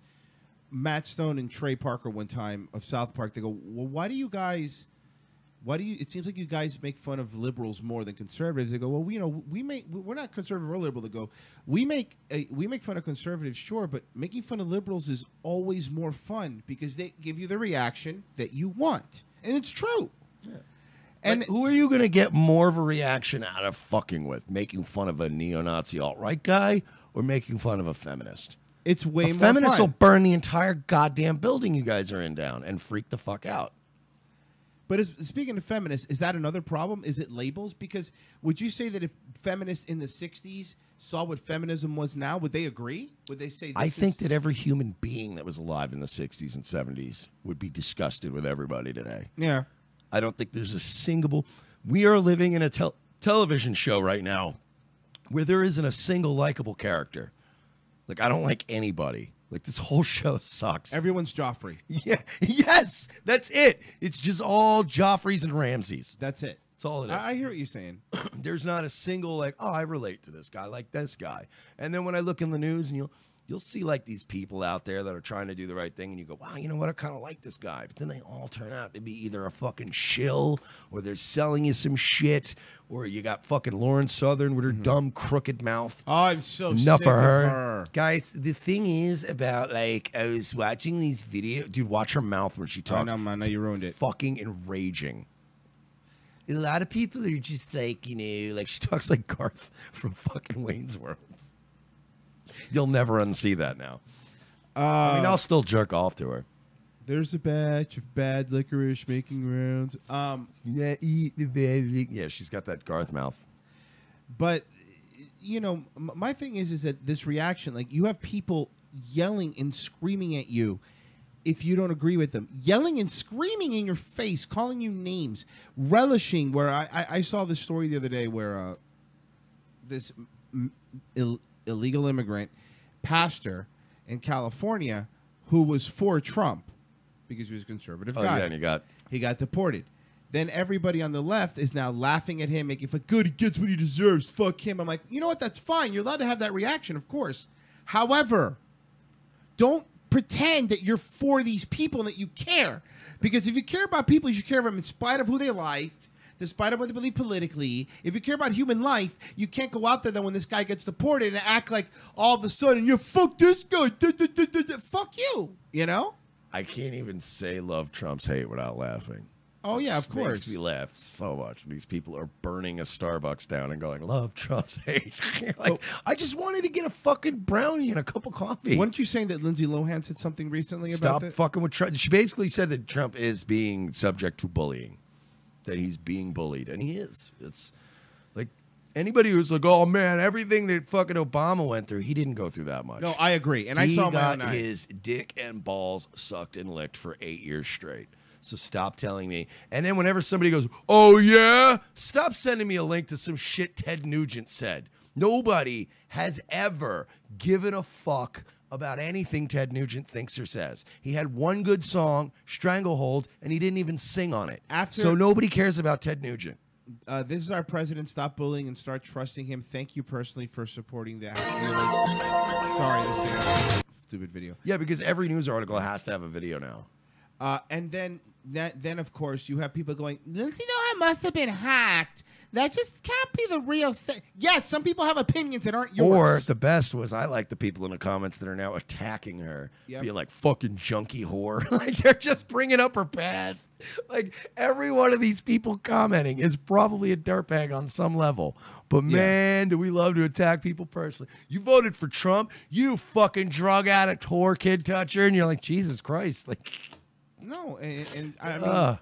Matt Stone and Trey Parker one time of South Park. They go, well, it seems like you guys make fun of liberals more than conservatives. They go, well, we're not conservative or liberal. They go, we make fun of conservatives, sure, but making fun of liberals is always more fun because they give you the reaction that you want. And it's true. Yeah. And who are you going to get more of a reaction out of fucking with? Making fun of a neo-Nazi alt-right guy or making fun of a feminist? It's way more feminists fun. will burn the entire goddamn building you guys are in down and freak the fuck out. But speaking of feminists, is that another problem? Is it labels? Because would you say that if feminists in the 60s saw what feminism was now, would they agree? Would they say? I think that every human being that was alive in the 60s and 70s would be disgusted with everybody today. Yeah. I don't think there's a single. We are living in a television show right now where there isn't a single likable character. Like, I don't like anybody. Like, this whole show sucks. Everyone's Joffrey. Yeah. Yes. That's it. It's just all Joffreys and Ramseys. That's it. That's all it is. I hear what you're saying. There's not a single, like, oh, I relate to this guy, like this guy. And then when I look in the news and you'll see, like, these people out there that are trying to do the right thing, and you go, wow, you know what, I kind of like this guy. But then they all turn out to be either a fucking shill, or they're selling you some shit, or you got fucking Lauren Southern with her dumb, crooked mouth. Oh, I'm so Enough sick of of her. her. Guys, the thing is about, like, I was watching these videos. Dude, watch her mouth when she talks. I know, man. I know you ruined it. Fucking enraging. A lot of people are just like, you know, like she talks like Garth from fucking Wayne's World. You'll never unsee that now. I mean, I'll still jerk off to her. There's a batch of bad licorice making rounds. Yeah, eat the baby. Yeah, she's got that Garth mouth. But, you know, my thing is that this reaction, like, you have people yelling and screaming at you if you don't agree with them, yelling and screaming in your face, calling you names, relishing. Where I saw this story the other day where this illegal immigrant pastor in California who was for Trump because he was a conservative guy. Yeah, and he got deported. Then everybody on the left is now laughing at him, making fun. Good, he gets what he deserves. Fuck him. I'm like, you know what? That's fine. You're allowed to have that reaction, of course. However, don't pretend that you're for these people and that you care. Because if you care about people, you should care about them in spite of who they liked, despite of what they believe politically. If you care about human life, you can't go out there then when this guy gets deported and act like all of a sudden you're fuck this guy. Fuck you. You know? I can't even say love trumps hate without laughing. Oh, yeah, of It course. makes me laugh so much. These people are burning a Starbucks down and going, love trumps hate. You're like, I just wanted to get a fucking brownie and a cup of coffee. Weren't you saying that Lindsay Lohan said something recently about Stop that? fucking with Trump. She basically said that Trump is being subject to bullying, that he's being bullied, and he is. It's like anybody who's like, oh man, everything that fucking Obama went through, he didn't go through that much. No, I agree, and I saw my own got eyes. his dick and balls sucked and licked for 8 years straight. So stop telling me. And then whenever somebody goes, oh yeah, stop sending me a link to some shit Ted Nugent said. Nobody has ever given a fuck about anything Ted Nugent thinks or says. He had one good song, Stranglehold, and he didn't even sing on it. So nobody cares about Ted Nugent. This is our president. Stop bullying and start trusting him. Thank you personally for supporting that. Sorry, this thing is a stupid video. Yeah, because every news article has to have a video now. And then of course you have people going, Lindsay Lohan must have been hacked. That just can't be the real thing. Yes, some people have opinions that aren't yours. Or the best was, I like the people in the comments that are now attacking her, being like, fucking junkie whore. Like, they're just bringing up her past. Like, every one of these people commenting is probably a dirtbag on some level. But man, do we love to attack people personally. You voted for Trump, you fucking drug addict, whore, kid toucher, and you're like, Jesus Christ. Like, no, and I mean...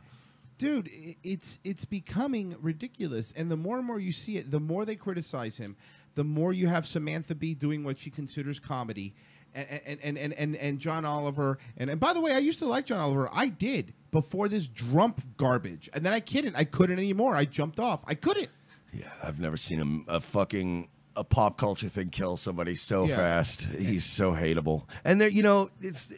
Dude, it's becoming ridiculous, and the more and more you see it, the more they criticize him, the more you have Samantha Bee doing what she considers comedy, and John Oliver, and by the way, I used to like John Oliver. I did before this Trump garbage, and then I couldn't anymore. I jumped off. I couldn't. Yeah, I've never seen a pop culture thing kill somebody so fast. He's so hateable, and there, you know,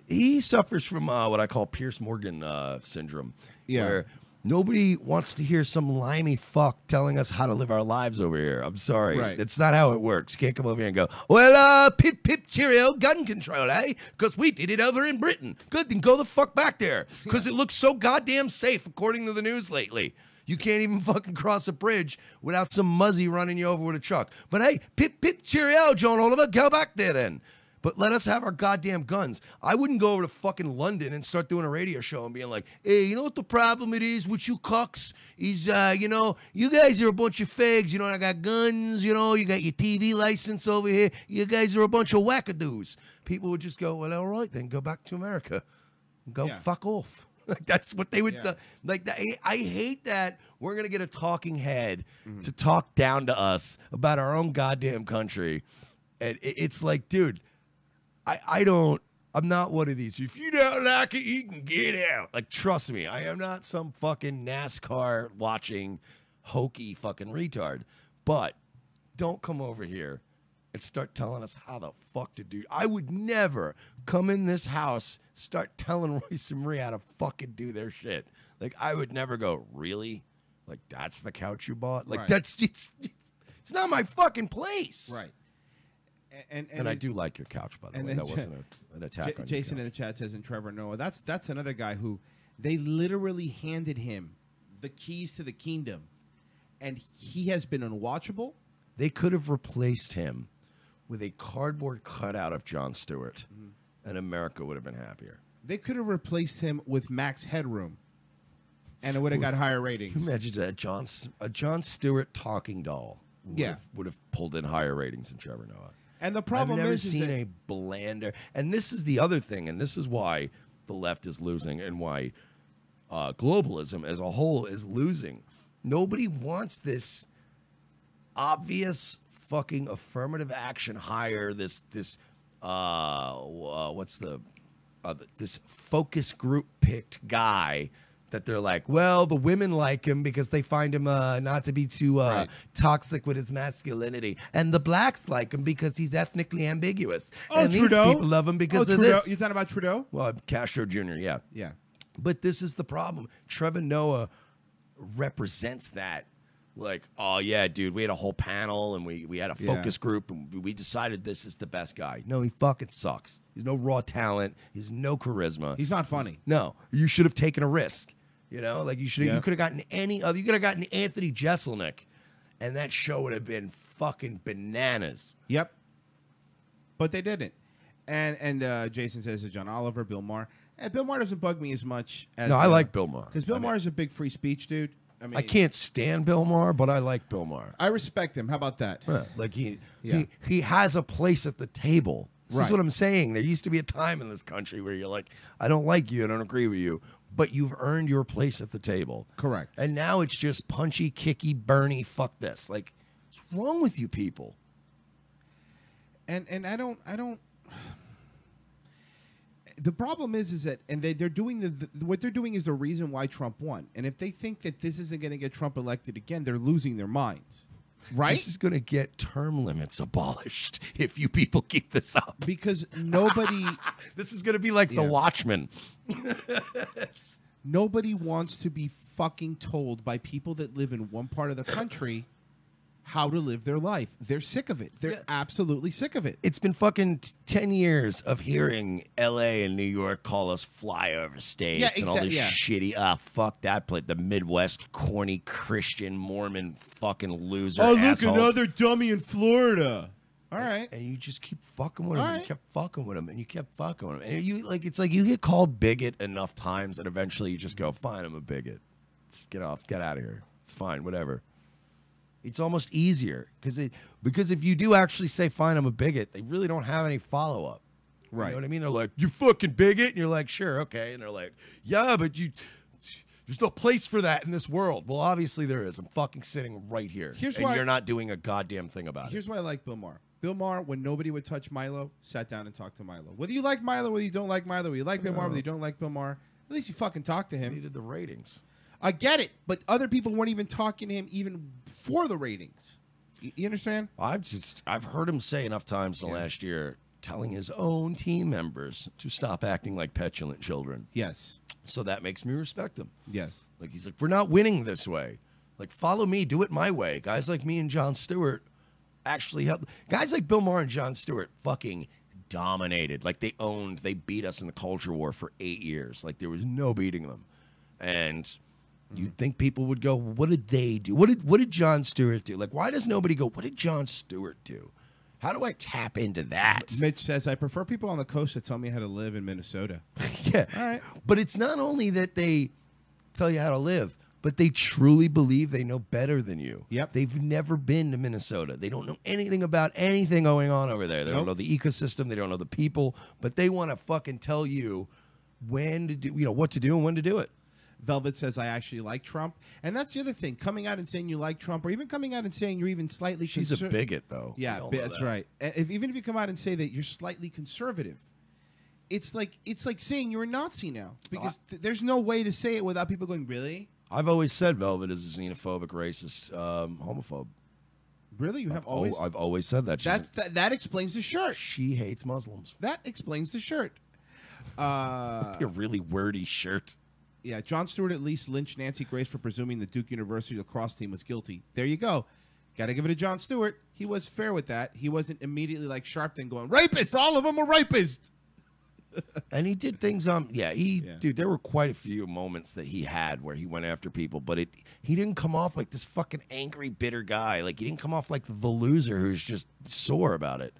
he suffers from what I call Pierce Morgan syndrome. Yeah. Where nobody wants to hear some limey fuck telling us how to live our lives over here. I'm sorry. Right. That's not how it works. You can't come over here and go, well, pip, pip, cheerio, gun control, eh? Because we did it over in Britain. Good, then go the fuck back there. Because it looks so goddamn safe, according to the news lately. You can't even fucking cross a bridge without some muzzy running you over with a truck. But hey, pip, pip, cheerio, John Oliver, go back there then. But let us have our goddamn guns. I wouldn't go over to fucking London and start doing a radio show and being like, hey, you know what the problem it is with you cucks? Is, you know, you guys are a bunch of fags. You know, I got guns. You know, you got your TV license over here. You guys are a bunch of wackadoos. People would just go, well, all right, then go back to America. Go fuck off. Like that's what they would tell. Like I hate that we're gonna get a talking head to talk down to us about our own goddamn country, and it's like, dude, I'm not one of these. If you don't like it, you can get out. Like, trust me, I am not some fucking NASCAR watching hokey fucking retard. But don't come over here and start telling us how the fuck to do. I would never come in this house, start telling Royce and Marie how to fucking do their shit. Like, I would never go, really? Like, that's the couch you bought? Like, that's it's not my fucking place. Right. And I do like your couch, by the way. That wasn't an attack on Jason in the chat says, and Trevor Noah, that's another guy who they literally handed him the keys to the kingdom, and he has been unwatchable. They could have replaced him with a cardboard cutout of Jon Stewart, and America would have been happier. They could have replaced him with Max Headroom, and it would have got higher ratings. Can you imagine a Jon Stewart talking doll would have pulled in higher ratings than Trevor Noah. And the problem I've never is seen a blander. And this is the other thing, and this is why the left is losing and why globalism as a whole is losing. Nobody wants this obvious fucking affirmative action hire, this focus group picked guy that they're like, well, the women like him because they find him not to be too toxic with his masculinity, and the blacks like him because he's ethnically ambiguous. Oh, and Trudeau. These people love him because of Trudeau. this. You're talking about Trudeau? Well, Castro Jr., yeah. But this is the problem. Trevor Noah represents that. Like, oh, yeah, dude, we had a whole panel, and we had a focus group, and we decided this is the best guy. No, he fucking sucks. He's no raw talent. He's no charisma. He's not funny. No, you should have taken a risk. You know, like you should. You could have gotten any other. You could have gotten Anthony Jeselnik, and that show would have been fucking bananas. Yep. But they didn't. And Jason says to John Oliver, Bill Maher. And Bill Maher doesn't bug me as much as... No, I like Bill Maher. Because Bill Maher is a big free speech dude. I mean, I can't stand Bill Maher, but I like Bill Maher. I respect him. How about that? Like he has a place at the table. This is what I'm saying. There used to be a time in this country where you're like, I don't like you, I don't agree with you, but you've earned your place at the table. Correct. And now it's just punchy, kicky, Bernie, fuck this. Like, what's wrong with you people? And I don't. The problem is that, and they're doing what they're doing is the reason why Trump won. And if they think that this isn't going to get Trump elected again, they're losing their minds. Right? This is going to get term limits abolished if you people keep this up. Because nobody... This is going to be like The Watchmen. Nobody wants to be fucking told by people that live in one part of the country how to live their life. They're sick of it. They're absolutely sick of it. It's been fucking 10 years of hearing L.A. and New York call us flyover states and all this shitty, fuck that place. The Midwest, corny Christian, Mormon, fucking loser assholes. Look, another dummy in Florida. All right. And you just keep fucking with him. And you kept fucking with him. And you kept fucking with him. And you, like, it's like you get called bigot enough times and eventually you just go, fine, I'm a bigot. Just get out of here. It's fine, whatever. It's almost easier because if you do actually say, fine, I'm a bigot, they really don't have any follow-up. Right. You know what I mean? They're like, you fucking bigot? And you're like, sure, okay. And they're like, yeah, but there's no place for that in this world. Well, obviously there is. I'm fucking sitting right here. Here's why you're not doing a goddamn thing about it. Here's why I like Bill Maher. Bill Maher, when nobody would touch Milo, sat down and talked to Milo. Whether you like Milo, whether you don't like Milo, whether you like Bill Maher, whether you don't like Bill Maher, at least you fucking talk to him. Needed the ratings. I get it, but other people weren't even talking to him even for the ratings. You understand? I've heard him say enough times in the last year, telling his own team members to stop acting like petulant children. Yes. So that makes me respect him. Yes. Like, he's like, we're not winning this way. Like, follow me, do it my way. Guys like me and Jon Stewart actually help. Guys like Bill Maher and Jon Stewart fucking dominated. Like, they beat us in the culture war for 8 years. Like, there was no beating them. And you'd think people would go, what did they do? What did Jon Stewart do? Like, why does nobody go, what did Jon Stewart do? How do I tap into that? Mitch says, I prefer people on the coast to tell me how to live in Minnesota. Yeah. All right. But it's not only that they tell you how to live, but they truly believe they know better than you. Yep. They've never been to Minnesota. They don't know anything about anything going on over there. They don't know the ecosystem. They don't know the people. But they want to fucking tell you when to do, what to do and when to do it. Velvet says, I actually like Trump. And that's the other thing. Coming out and saying you like Trump, or even coming out and saying you're even slightly She's a bigot, though. Yeah, that's right. And even if you come out and say that you're slightly conservative, it's like saying you're a Nazi now. Because there's no way to say it without people going, really? I've always said Velvet is a xenophobic, racist, homophobe. Really? You have always? I've always said that. That explains the shirt. She hates Muslims. That explains the shirt. A really wordy shirt. Yeah, Jon Stewart at least lynched Nancy Grace for presuming the Duke University lacrosse team was guilty. There you go. Got to give it to Jon Stewart. He was fair with that. He wasn't immediately like Sharpton going, rapist! All of them are rapists! And he did things, dude, there were quite a few moments that he had where he went after people, but he didn't come off like this fucking angry, bitter guy. Like, he didn't come off like the loser who's just sore about it.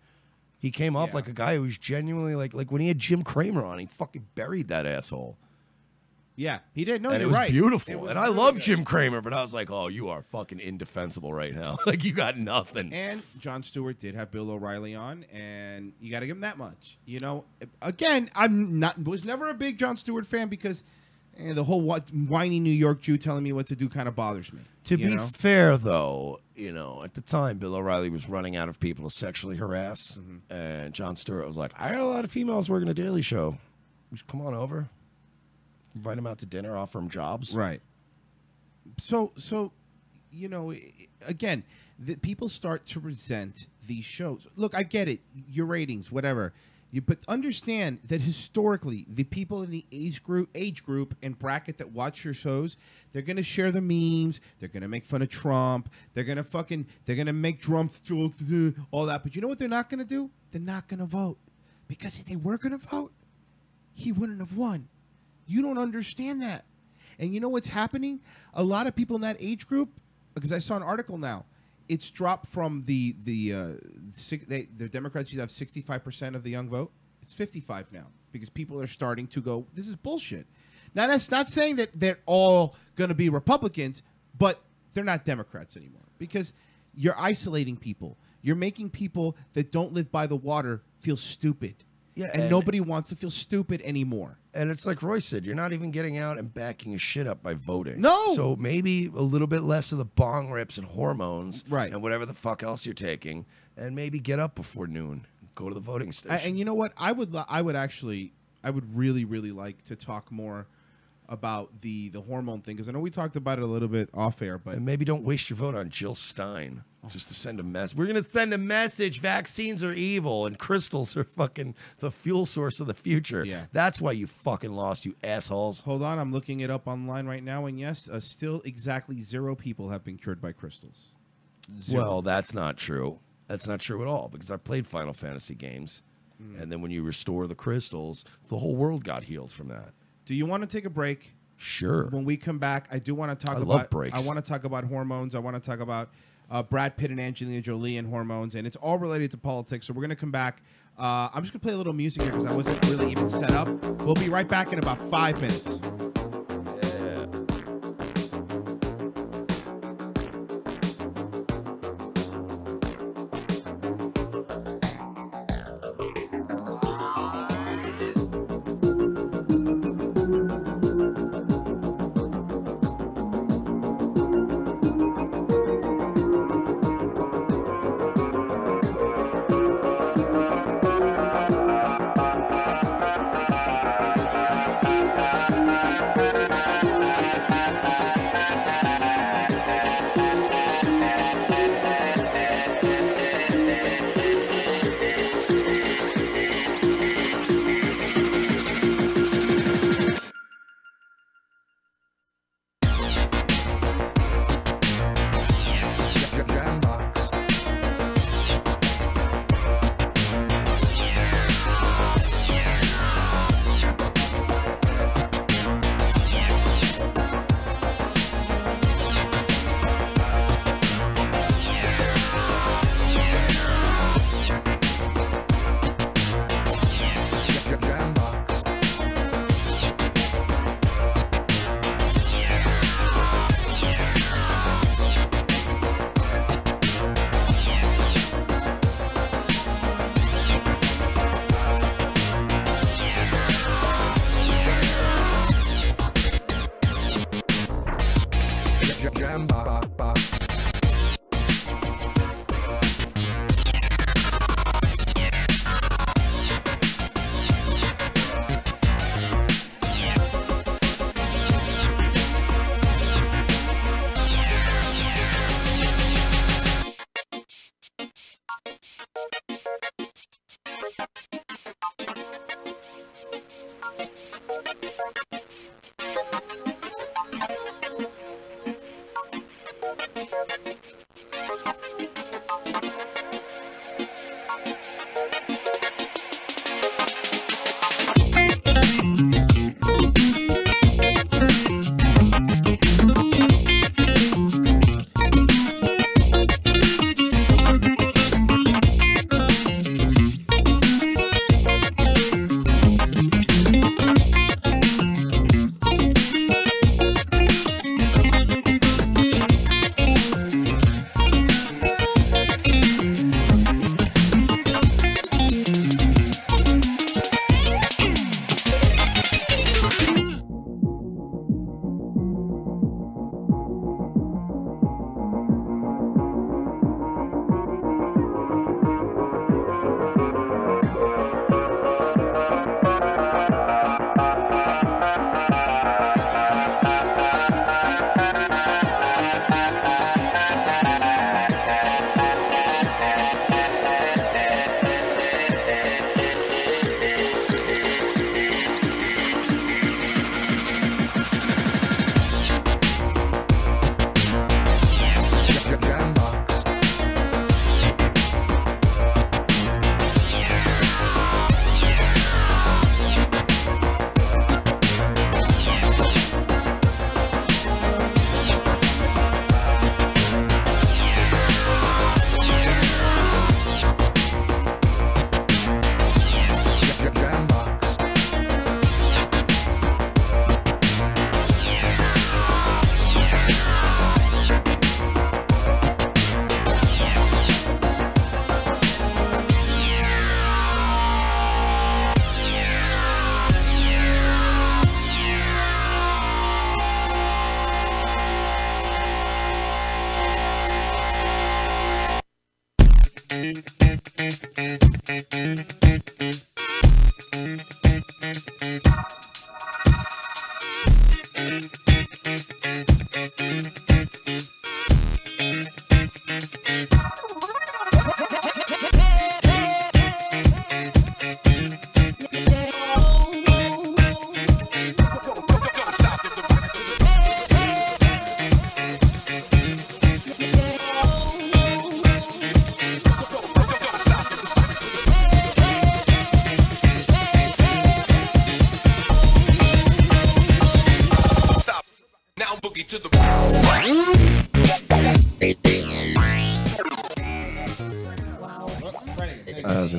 He came off like a guy who's genuinely like when he had Jim Cramer on, he fucking buried that asshole. Yeah, he did. No, and you're it was right. Beautiful. Was and I love Jim Cramer, but I was like, oh, you are fucking indefensible right now. Like, you got nothing. And Jon Stewart did have Bill O'Reilly on, and you got to give him that much. Again, was never a big Jon Stewart fan because the whole whiny New York Jew telling me what to do kind of bothers me. To be fair, though, at the time, Bill O'Reilly was running out of people to sexually harass, and Jon Stewart was like, I got a lot of females working a Daily Show. Just come on over. Invite him out to dinner, offer him jobs. Right. So again, people start to resent these shows. Look, I get it. Your ratings, whatever. But understand that historically, the people in the age group and bracket that watch your shows, they're going to share the memes. They're going to make fun of Trump. They're going to make Trump jokes, all that. But you know what they're not going to do? They're not going to vote. Because if they were going to vote, he wouldn't have won. You don't understand that. And you know what's happening? A lot of people in that age group, because I saw an article now, it's dropped from the Democrats used to have 65% of the young vote. It's 55 now because people are starting to go, this is bullshit. Now, that's not saying that they're all going to be Republicans, but they're not Democrats anymore because you're isolating people. You're making people that don't live by the water feel stupid. Yeah, and nobody wants to feel stupid anymore. And it's like Royce said, you're not even getting out and backing your shit up by voting. No. So maybe a little bit less of the bong rips and hormones, right, and whatever the fuck else you're taking, and maybe get up before noon, go to the voting station. And you know what? I would really, really like to talk more about the hormone thing because I know we talked about it a little bit off air, but and maybe don't waste your vote on Jill Stein just to send a message. We're gonna send a message: vaccines are evil and crystals are fucking the fuel source of the future. Yeah, that's why you fucking lost, you assholes. Hold on, I'm looking it up online right now, and yes, still exactly 0 people have been cured by crystals. 0. Well, that's not true. That's not true at all because I played Final Fantasy games, and then when you restore the crystals, the whole world got healed from that. Do you want to take a break? Sure. When we come back, I do want to talk about. Love breaks. I want to talk about hormones. I want to talk about Brad Pitt and Angelina Jolie and hormones, and it's all related to politics. So we're going to come back. I'm just going to play a little music here because I wasn't really even set up. We'll be right back in about 5 minutes.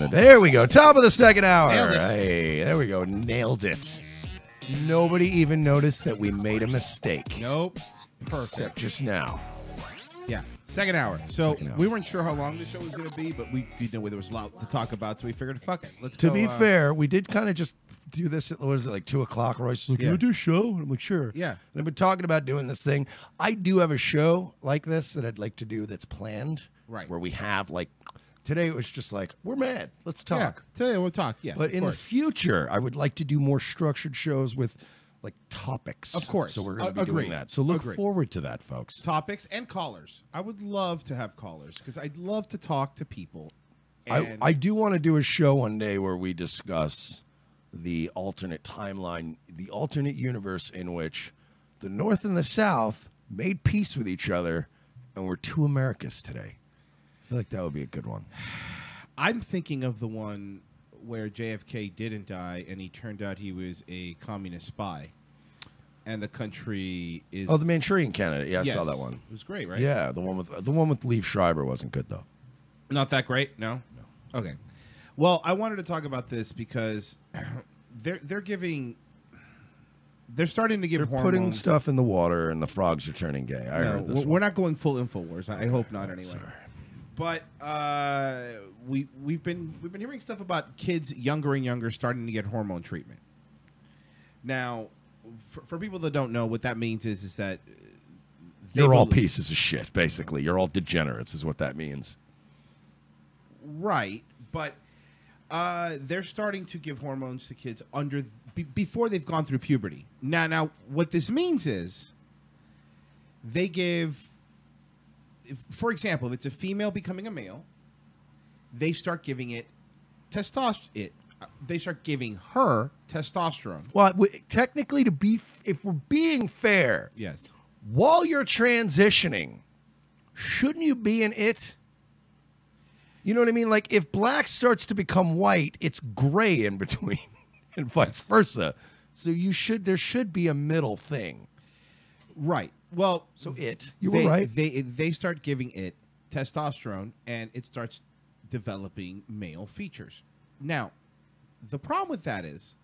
There we go. Top of the second hour. Nailed it. Hey, there we go. Nailed it. Nobody even noticed that we made a mistake. Nope. Perfect. Except just now. Yeah. Second hour. So Second hour. we weren't sure how long the show was going to be, but we did know there was a lot to talk about, so we figured, fuck it. Let's To go. be fair, we did kind of just do this at, what is it, like 2 o'clock? Royce was like, Yeah. you want to do a show? And I'm like, sure. Yeah. And I've been talking about doing this thing. I do have a show like this that I'd like to do that's planned. Right. Where we have, like, today it was just like, we're mad. Let's Yeah. talk. Today we'll talk. Yes. But of in the course. future, I would like to do more structured shows with, like, topics. Of course. So we're going to be Agreed. doing that. So look Agreed. forward to that, folks. Topics and callers. I would love to have callers because I'd love to talk to people. I And do want to do a show one day where we discuss the alternate timeline, the alternate universe in which the North and the South made peace with each other, and we're two Americas today. I feel like that would be a good one. I'm thinking of the one where JFK didn't die and he turned out he was a communist spy. And the country is Oh, the Manchurian Candidate. Yeah, I saw Yes. that one. It was great, right? Yeah, the one with Liev Schreiber wasn't good though. Not that great, no? No. Okay. Well, I wanted to talk about this because they're starting to give They're hormones. putting stuff in the water, and the frogs are turning gay. I No, heard this. we're not going full InfoWars. I hope not anyway. Sorry. But we've been hearing stuff about kids younger and younger starting to get hormone treatment. Now, for people that don't know, what that means is that they You're all believe- pieces of shit, basically. You're all degenerates, is what that means. right? But they're starting to give hormones to kids before they've gone through puberty. Now, what this means is they give. For example, if it's a female becoming a male, they start giving it testosterone. They start giving her testosterone. Well, technically, if we're being fair, Yes. while you're transitioning, shouldn't you be in it? You know what I mean? Like, if black starts to become white, it's gray in between, and vice versa. So there should be a middle thing. Right. Well, So you were right. They start giving it testosterone, and it starts developing male features. Now, the problem with that is,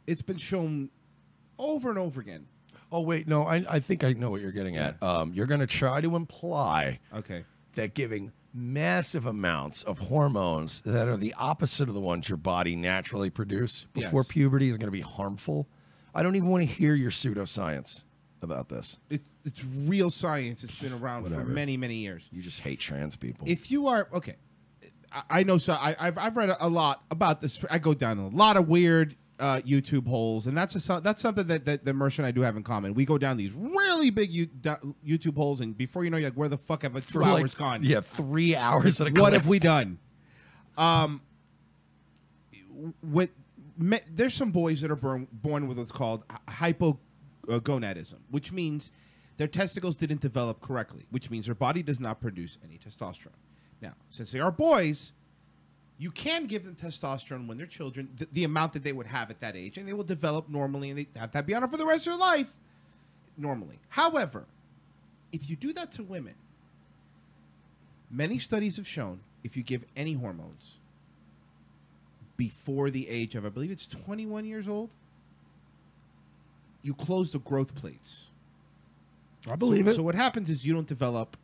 it's been shown over and over again. Oh wait, no, I think I know what you're getting at. You're going to try to imply Okay. that giving massive amounts of hormones that are the opposite of the ones your body naturally produce before Yes. puberty is going to be harmful. I don't even want to hear your pseudoscience about this. It's real science. It's been around Whatever. for many, many years. You just hate trans people. If you are okay, I know. So I've read a lot about this. I go down a lot of weird YouTube holes, and that's something that Mersh and I do have in common. We go down these really big YouTube holes, and before you know, you're like, where the fuck have 2 hours gone? Yeah, 3 hours at a What clip. have we done? There's some boys that are born with what's called hypogonadism, which means their testicles didn't develop correctly, which means their body does not produce any testosterone. Now, since they are boys, you can give them testosterone when they're children, the amount that they would have at that age, and they will develop normally, and they have to be on it for the rest of their life normally. However, if you do that to women, many studies have shown if you give any hormones before the age of, I believe it's 21 years old, you close the growth plates. I believe it. So what happens is you don't develop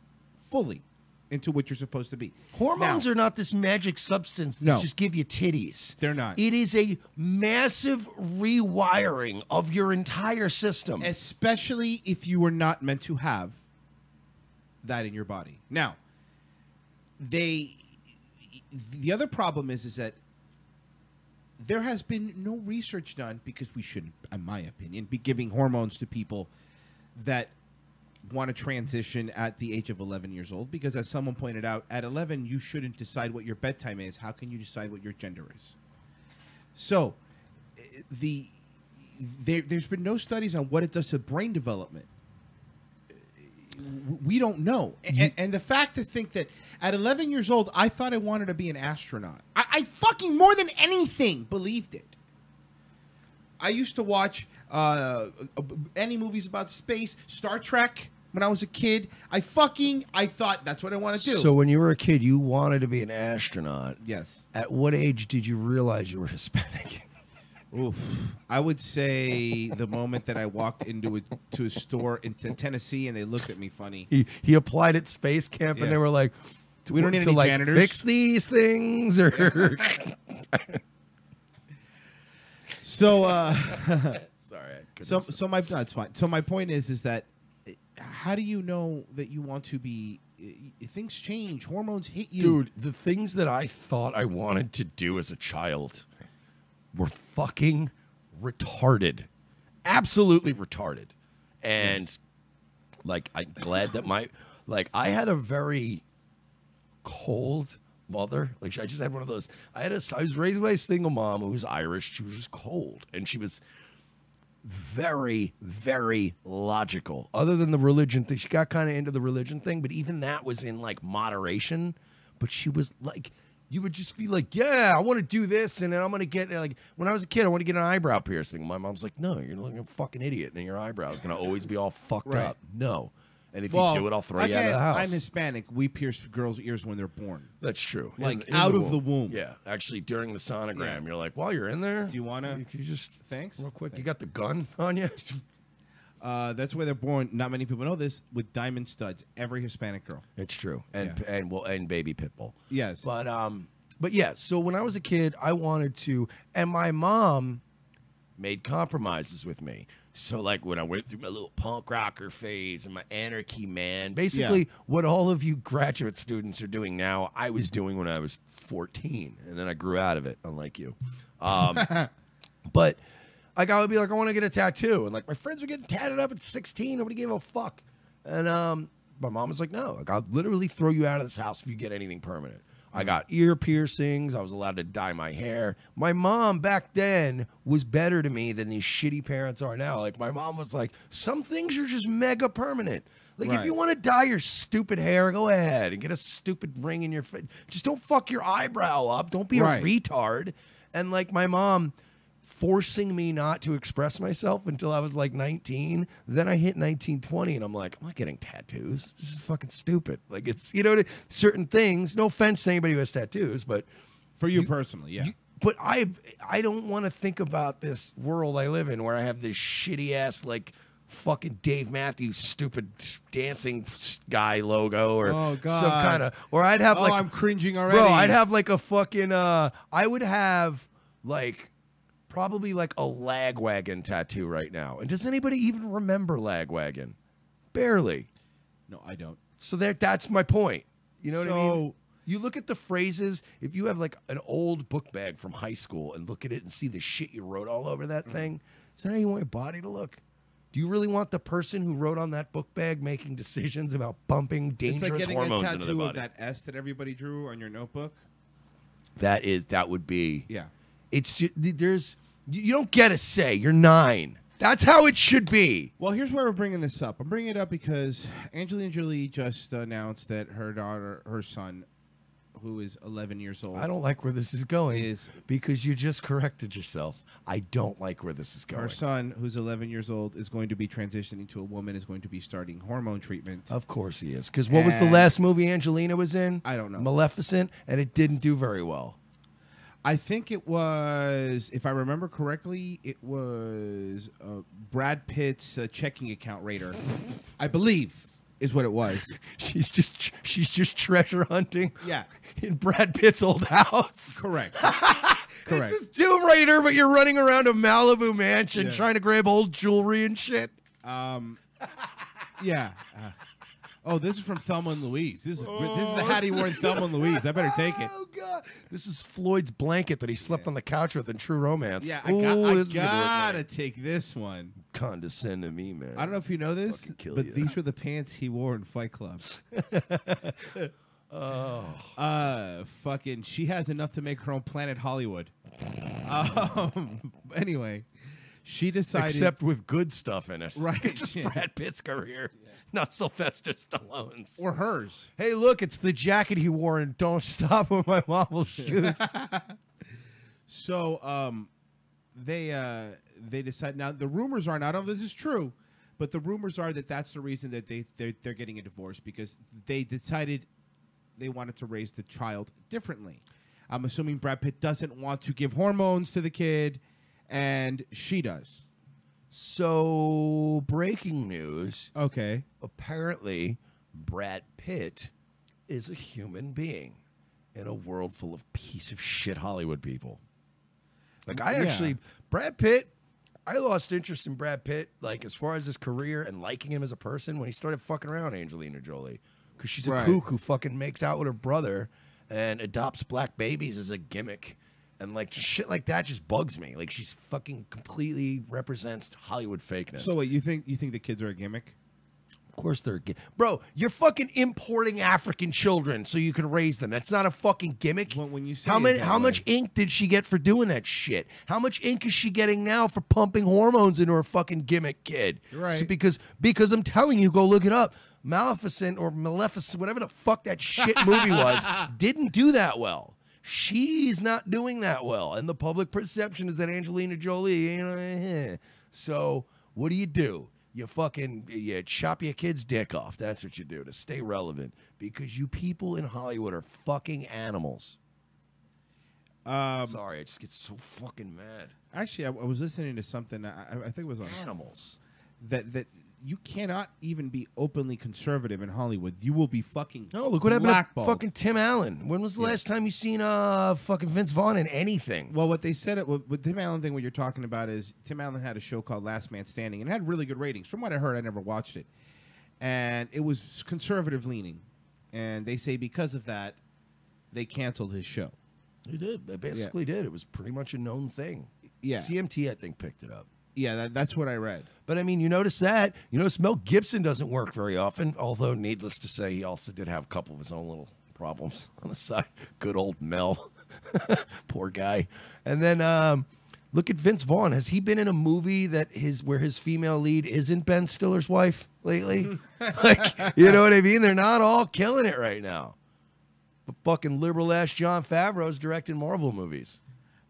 fully into what you're supposed to be. Hormones Now, are not this magic substance that No. just give you titties. They're not. It is a massive rewiring of your entire system. especially if you were not meant to have that in your body. Now, the other problem is that there has been no research done because we shouldn't, in my opinion, be giving hormones to people that want to transition at the age of 11 years old. Because as someone pointed out, at 11, you shouldn't decide what your bedtime is. How can you decide what your gender is? So there's been no studies on what it does to brain development. We don't know. And the fact to think that at 11 years old, I thought I wanted to be an astronaut. I fucking more than anything believed it. I used to watch any movies about space, Star Trek, when I was a kid. I thought that's what I want to do. So when you were a kid, you wanted to be an astronaut. Yes. At what age did you realize you were Hispanic? Oof. I would say the moment that I walked into a store in Tennessee and they looked at me funny. He applied at space camp and they were like, we don't need to any like janitors. Fix these things or So sorry. So my no, it's fine. So my point is that how do you know that you want to be? Things change. Hormones hit you, dude. The things that I thought I wanted to do as a child were fucking retarded, absolutely retarded, and like I'm glad that I had a very cold mother. Like I just had one of those. I was raised by a single mom who was Irish. She was just cold, and she was very, very logical. Other than the religion thing, she got kind of into the religion thing, but even that was in like moderation. But she was like, you would just be like, yeah, I want to do this, and then I'm gonna get like when I was a kid, I want to get an eyebrow piercing. My mom's like, no, you're like a fucking idiot, and your eyebrow is gonna always be all fucked up. No. And if you do it, I'll throw you out of the house. I'm Hispanic. We pierce girls' ears when they're born. That's true. Like out of the womb. Yeah. Actually, during the sonogram, you're like, while you're in there, do you want to? You just thanks. Real quick. Thanks. You got the gun on you. That's where they're born. Not many people know this. With diamond studs, every Hispanic girl. It's true. And baby pitbull. Yes. But yeah. So when I was a kid, I wanted to, and my mom made compromises with me. So, like, when I went through my little punk rocker phase and my anarchy man, basically what all of you graduate students are doing now, I was doing when I was 14. And then I grew out of it, unlike you. But, like, I would be like, I want to get a tattoo. And, like, my friends were getting tatted up at 16. Nobody gave a fuck. And my mom was like, no. Like, I'll literally throw you out of this house if you get anything permanent. I got ear piercings. I was allowed to dye my hair. My mom back then was better to me than these shitty parents are now. Like, my mom was like, some things are just mega permanent. Like, if you want to dye your stupid hair, go ahead and get a stupid ring in your face. Just don't fuck your eyebrow up. Don't be a retard. And, like, my mom forcing me not to express myself until I was like 19. Then I hit 19, 20, and I'm like, I'm not getting tattoos. This is fucking stupid. Like, it's, you know, certain things, no offense to anybody who has tattoos, but for you personally, yeah. But I don't want to think about this world I live in where I have this shitty ass, like, fucking Dave Matthews stupid dancing guy logo or some kind of, or I'd have like, I'm cringing already. Bro, I'd have like a fucking, I would have like, probably like a Lagwagon tattoo right now. And does anybody even remember Lagwagon? Barely. No, I don't. So that's my point. You know what I mean? You look at the phrases, if you have like an old book bag from high school and look at it and see the shit you wrote all over that thing, is that how you want your body to look? Do you really want the person who wrote on that book bag making decisions about bumping dangerous hormones into their body? It's like getting a tattoo of that S that everybody drew on your notebook. That would be. Yeah. It's just, you don't get a say. You're 9. That's how it should be. Well, here's why we're bringing this up. I'm bringing it up because Angelina Jolie just announced that her son, who is 11 years old. I don't like where this is going because you just corrected yourself. I don't like where this is going. Her son, who's 11 years old, is going to be transitioning to a woman, is going to be starting hormone treatment. Of course he is. Because what was the last movie Angelina was in? I don't know. Maleficent, and it didn't do very well. I think it was, if I remember correctly, it was Brad Pitt's checking account raider. I believe is what it was. She's just treasure hunting. Yeah, in Brad Pitt's old house. Correct. Correct. It's this Tomb Raider, but you're running around a Malibu mansion trying to grab old jewelry and shit. Yeah. Oh, this is from Thelma and Louise. This is the hat he wore in Thelma and Louise. I better take it. Oh God! This is Floyd's blanket that he slept on the couch with in True Romance. Yeah, Ooh, I this is gonna work gotta right. take this one. Condescend to me, man. I don't know if you know this, Fucking kill but you. these were the pants he wore in Fight Club. Fucking, she has enough to make her own Planet Hollywood. Anyway, she decided. Except with good stuff in it. Right. It's Brad Pitt's career, not Sylvester Stallone's. Or hers. Hey, look, it's the jacket he wore in Don't Stop When My Mom Will Shoot. So, they decide. Now, the rumors are, and I don't know if this is true, but the rumors are that that's the reason that they're getting a divorce, because they decided they wanted to raise the child differently. I'm assuming Brad Pitt doesn't want to give hormones to the kid, and she does. So, breaking news. Okay. Apparently, Brad Pitt is a human being in a world full of piece of shit Hollywood people. Like, Brad Pitt, I lost interest in Brad Pitt, like, as far as his career and liking him as a person when he started fucking around Angelina Jolie. Because she's a kook who fucking makes out with her brother and adopts black babies as a gimmick. And, like, just shit like that just bugs me. Like, she's fucking completely represents Hollywood fakeness. So, wait, you think the kids are a gimmick? Of course they're bro, you're fucking importing African children so you can raise them. That's not a fucking gimmick. Well, when you say how much ink did she get for doing that shit? How much ink is she getting now for pumping hormones into her fucking gimmick kid? Right. So because I'm telling you, go look it up. Maleficent or Maleficent, whatever the fuck that shit movie was, didn't do that well. She's not doing that well, and the public perception is that Angelina Jolie, so what do? You chop your kid's dick off. That's what you do to stay relevant, because you people in Hollywood are fucking animals. Sorry, I just get so fucking mad. Actually, I was listening to something. I think it was on Animals. That you cannot even be openly conservative in Hollywood. You will be fucking No, look what happened to blackballed. fucking Tim Allen. When was the last time you seen fucking Vince Vaughn in anything? Well, what they said with Tim Allen thing, what you're talking about is Tim Allen had a show called Last Man Standing, and it had really good ratings. From what I heard, I never watched it, and it was conservative leaning, and they say because of that, they canceled his show. They did. They basically did. It was pretty much a known thing. Yeah. CMT, I think, picked it up. Yeah, that's what I read. But, I mean, you notice that. You notice Mel Gibson doesn't work very often, although, needless to say, he also did have a couple of his own little problems on the side. Good old Mel. Poor guy. And then look at Vince Vaughn. Has he been in a movie where his female lead isn't Ben Stiller's wife lately? Like, you know what I mean? They're not all killing it right now. But fucking liberal-ass Jon Favreau's directing Marvel movies.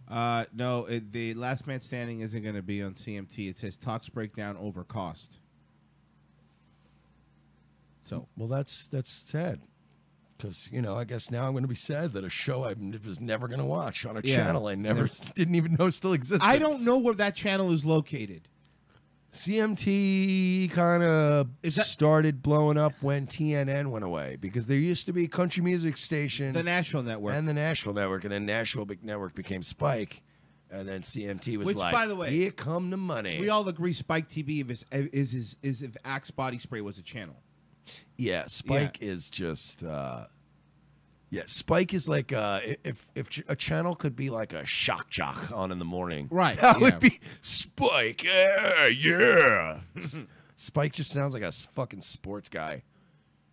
No, the Last Man Standing isn't going to be on CMT. It says talks break down over cost. So, well, that's sad, because I guess now I'm going to be sad that a show I was never going to watch on a channel I didn't even know still existed. I don't know where that channel is located. CMT kind of started blowing up when TNN went away, because there used to be a country music station, the Nashville Network, and then Nashville Network became Spike, and then CMT was like, by the way, here come the money. We all agree Spike TV is if Axe Body Spray was a channel. Yeah, Spike is just Spike is like if a channel could be like a shock jock on in the morning, right? That would be Spike. Yeah. Spike just sounds like a fucking sports guy.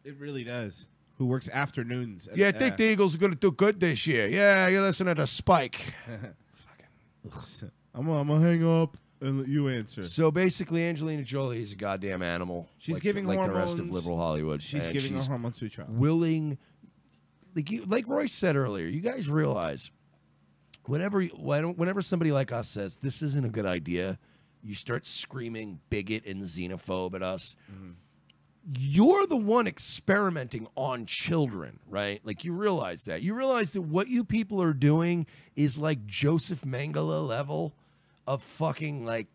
It really does. Who works afternoons? Yeah, I think the Eagles are going to do good this year. Yeah, you're listening to Spike. I'm gonna hang up and let you answer. So basically, Angelina Jolie is a goddamn animal. She's like giving hormones, hormones. The rest of liberal Hollywood. She's giving her hormones to a child. Willing. Like Royce said earlier, you guys realize whenever somebody like us says this isn't a good idea, you start screaming bigot and xenophobe at us. Mm-hmm. You're the one experimenting on children, right? Like, you realize that. You realize that what you people are doing is like Joseph Mengele level of fucking like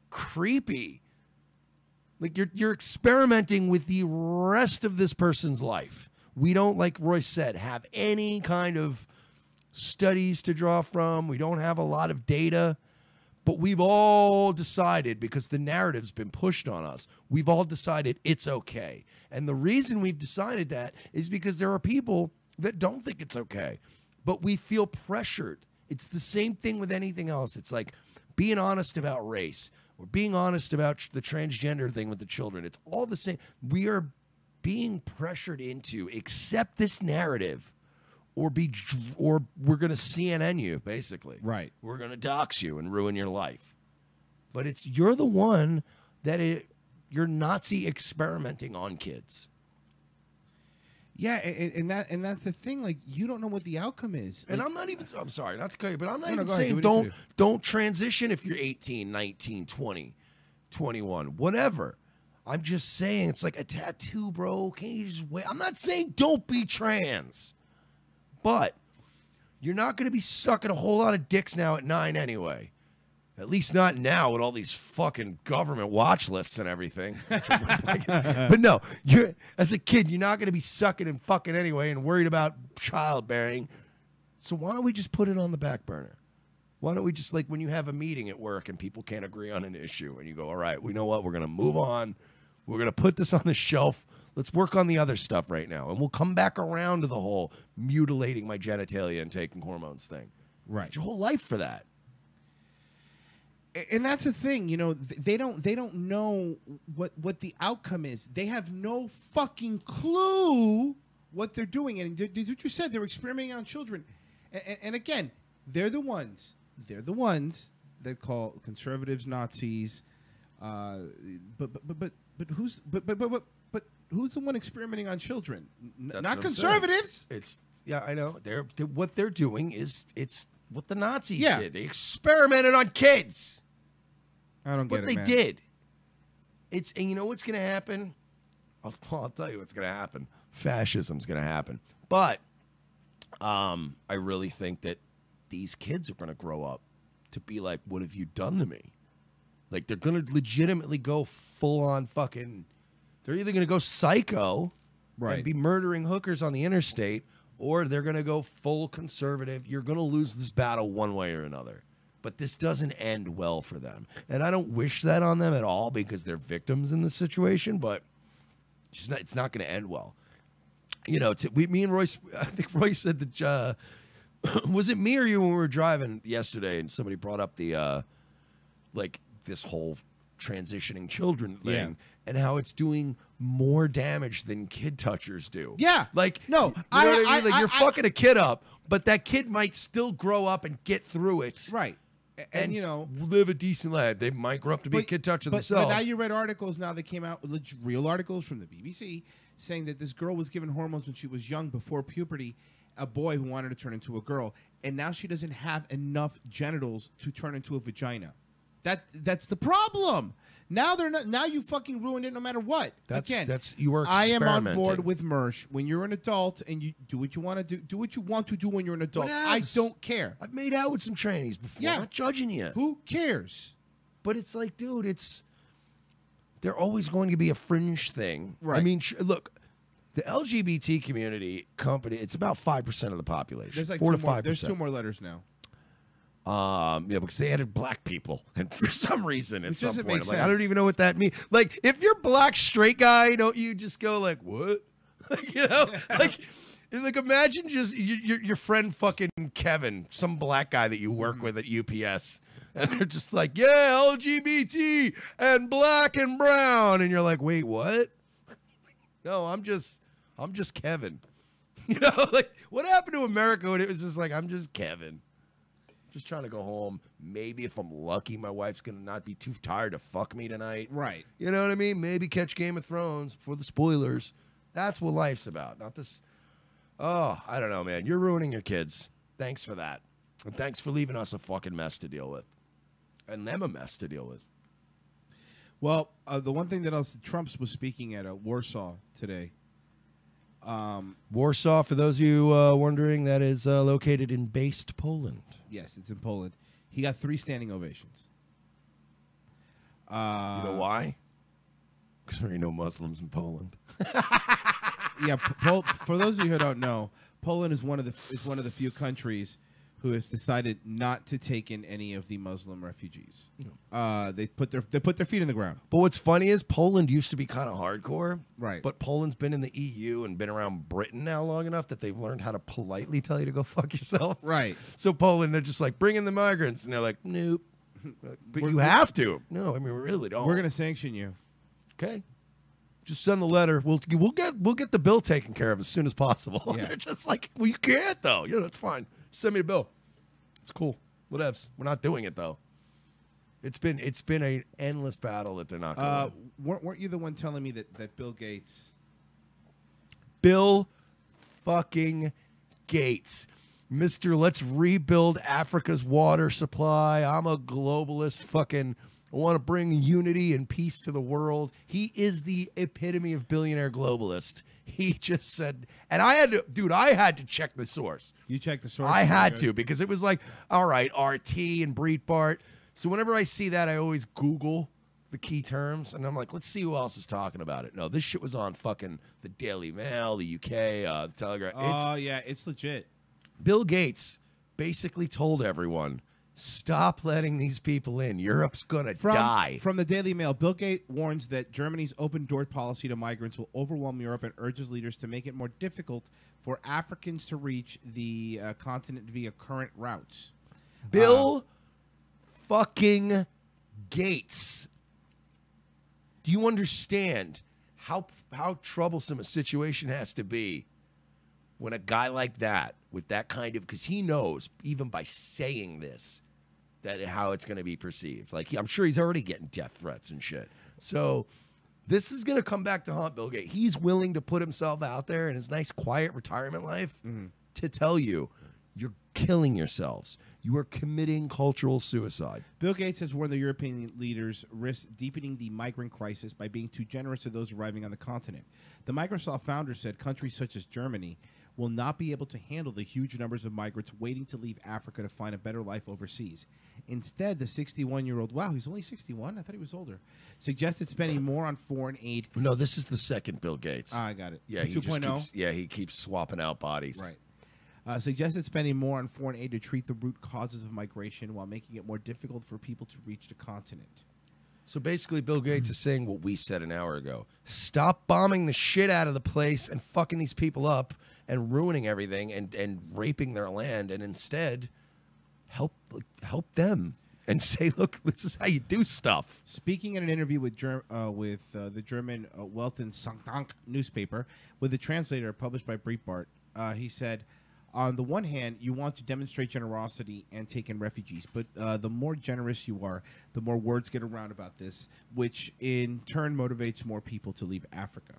creepy. Like, you're experimenting with the rest of this person's life. We don't, like Royce said, have any kind of studies to draw from. We don't have a lot of data. But we've all decided, because the narrative's been pushed on us, we've all decided it's okay. And the reason we've decided that is because there are people that don't think it's okay. But we feel pressured. It's the same thing with anything else. It's like being honest about race or being honest about the transgender thing with the children. It's all the same. We are being pressured into accept this narrative or we're going to CNN you, basically. Right. We're going to dox you and ruin your life. But you're the one that you're Nazi experimenting on kids. Yeah, and that's the thing. Like, you don't know what the outcome is. And like, I'm sorry, not to cut you, but I'm not even go ahead, saying do what you don't transition if you're 18, 19, 20, 21, whatever. I'm just saying it's like a tattoo, bro. Can't you just wait? I'm not saying don't be trans. But you're not going to be sucking a whole lot of dicks now at 9 anyway. At least not now with all these fucking government watch lists and everything. But no, as a kid, you're not going to be sucking and fucking anyway and worried about childbearing. So why don't we just put it on the back burner? Why don't we just, like, when you have a meeting at work and people can't agree on an issue and you go, all right, we know what? We're going to move on. We're going to put this on the shelf. Let's work on the other stuff right now. And we'll come back around to the whole mutilating my genitalia and taking hormones thing. Right. It's your whole life for that. And that's the thing, you know, they don't know what the outcome is. They have no fucking clue what they're doing. And this is what you said, they're experimenting on children. And again, they're the ones that call conservatives Nazis. But who's the one experimenting on children? Not conservatives. I know. What they're doing is it's what the Nazis Yeah. did. They experimented on kids. I don't get it, what they man. did. And you know what's going to happen? I'll tell you what's going to happen. Fascism's going to happen. But I really think that these kids are going to grow up to be like, what have you done to me? Like, they're going to legitimately go full on fucking, they're either going to go psycho and be murdering hookers on the interstate, or they're going to go full conservative. You're going to lose this battle one way or another. But this doesn't end well for them. And I don't wish that on them at all because they're victims in this situation, but it's not going to end well. You know, me and Royce, I think Royce said that, was it me or you when we were driving yesterday and somebody brought up the, like, this whole transitioning children thing and how it's doing more damage than kid touchers do. Yeah. Like, no, you know what I mean? Like, you're fucking a kid up, but that kid might still grow up and get through it. Right. And you know, live a decent life. They might grow up to be a kid toucher themselves. But now you read articles now that came out, real articles from the BBC, saying that this girl was given hormones when she was young, before puberty, a boy who wanted to turn into a girl, and now she doesn't have enough genitals to turn into a vagina. That's the problem. Now they're not. Now you fucking ruined it. No matter what. You were. I am on board with Mersh. When you're an adult and you do what you want to do, do what you want to do when you're an adult. I don't care. I've made out with some trannies before. Yeah. I'm not judging you. Who cares? But it's like, dude, they're always going to be a fringe thing. Right. I mean, look, the LGBT community company. It's about 5% of the population. There's like 4 to 5%. 5%. There's 2 more letters now. Yeah, because they added black people, and for some reason, at some point, like, I don't even know what that means. Like, if you're black straight guy, don't you just go like, what? Like, you know, like imagine just your friend fucking Kevin, some black guy that you work with at UPS, and they're just like, yeah, LGBT and black and brown, and you're like, wait, what? No, I'm just Kevin. You know, like, what happened to America when it was just like, I'm just Kevin. Just trying to go home. Maybe if I'm lucky, my wife's going to not be too tired to fuck me tonight. Right. You know what I mean? Maybe catch Game of Thrones for the spoilers. That's what life's about. Not this. Oh, I don't know, man. You're ruining your kids. Thanks for that. And thanks for leaving us a fucking mess to deal with. And them a mess to deal with. Well, the one thing that else, Trump was speaking at Warsaw today. Warsaw, for those of you wondering, that is located in based Poland. Yes, it's in Poland. He got 3 standing ovations. You know why? Because there ain't no Muslims in Poland. Yeah, for those of you who don't know, Poland is one of the few countries who has decided not to take in any of the Muslim refugees. They put their feet in the ground. But what's funny is Poland used to be kind of hardcore. Right. But Poland's been in the EU and been around Britain now long enough that they've learned how to politely tell you to go fuck yourself. Right. So Poland, they're just like, bring in the migrants. And they're like, nope. But you have to. No, I mean, we really don't. We're going to sanction you. Okay. Just send the letter. We'll get the bill taken care of as soon as possible. Yeah. They're just like, well, you can't, though. Yeah, that's fine. Send me a bill. It's cool. Whatevs. We're not doing it though. It's been an endless battle that they're not going. Weren't you the one telling me that Bill fucking Gates, Mr. Let's rebuild Africa's water supply. I'm a globalist. Fucking I want to bring unity and peace to the world. He is the epitome of billionaire globalist. He just said, and I had to check the source. You checked the source? I had to, because it was like, all right, RT and Breitbart. So whenever I see that, I always Google the key terms, and I'm like, let's see who else is talking about it. No, this shit was on fucking the Daily Mail, the UK, the Telegraph. Oh, yeah, it's legit. Bill Gates basically told everyone, stop letting these people in. Europe's going to die. From the Daily Mail, Bill Gates warns that Germany's open-door policy to migrants will overwhelm Europe and urges leaders to make it more difficult for Africans to reach the continent via current routes. Bill fucking Gates. Do you understand how troublesome a situation has to be when a guy like that, with that kind of, because he knows, even by saying this, that how it's going to be perceived. Like, I'm sure he's already getting death threats and shit. So this is going to come back to haunt Bill Gates. He's willing to put himself out there in his nice, quiet retirement life to tell you, you're killing yourselves. You are committing cultural suicide. Bill Gates has warned the European leaders risk deepening the migrant crisis by being too generous to those arriving on the continent. The Microsoft founder said countries such as Germany will not be able to handle the huge numbers of migrants waiting to leave Africa to find a better life overseas. Instead, the 61-year-old, wow, he's only 61? I thought he was older, suggested spending more on foreign aid. No, this is the second Bill Gates. I got it. Yeah, 2.0? He keeps swapping out bodies. Right. Suggested spending more on foreign aid to treat the root causes of migration while making it more difficult for people to reach the continent. So basically, Bill Gates is saying what we said an hour ago. Stop bombing the shit out of the place and fucking these people up and ruining everything and raping their land, and instead help them and say, look, this is how you do stuff. Speaking in an interview with the German Weltensonntag newspaper with the translator published by Breitbart, he said, on the one hand, you want to demonstrate generosity and take in refugees, but the more generous you are, the more words get around about this, which in turn motivates more people to leave Africa.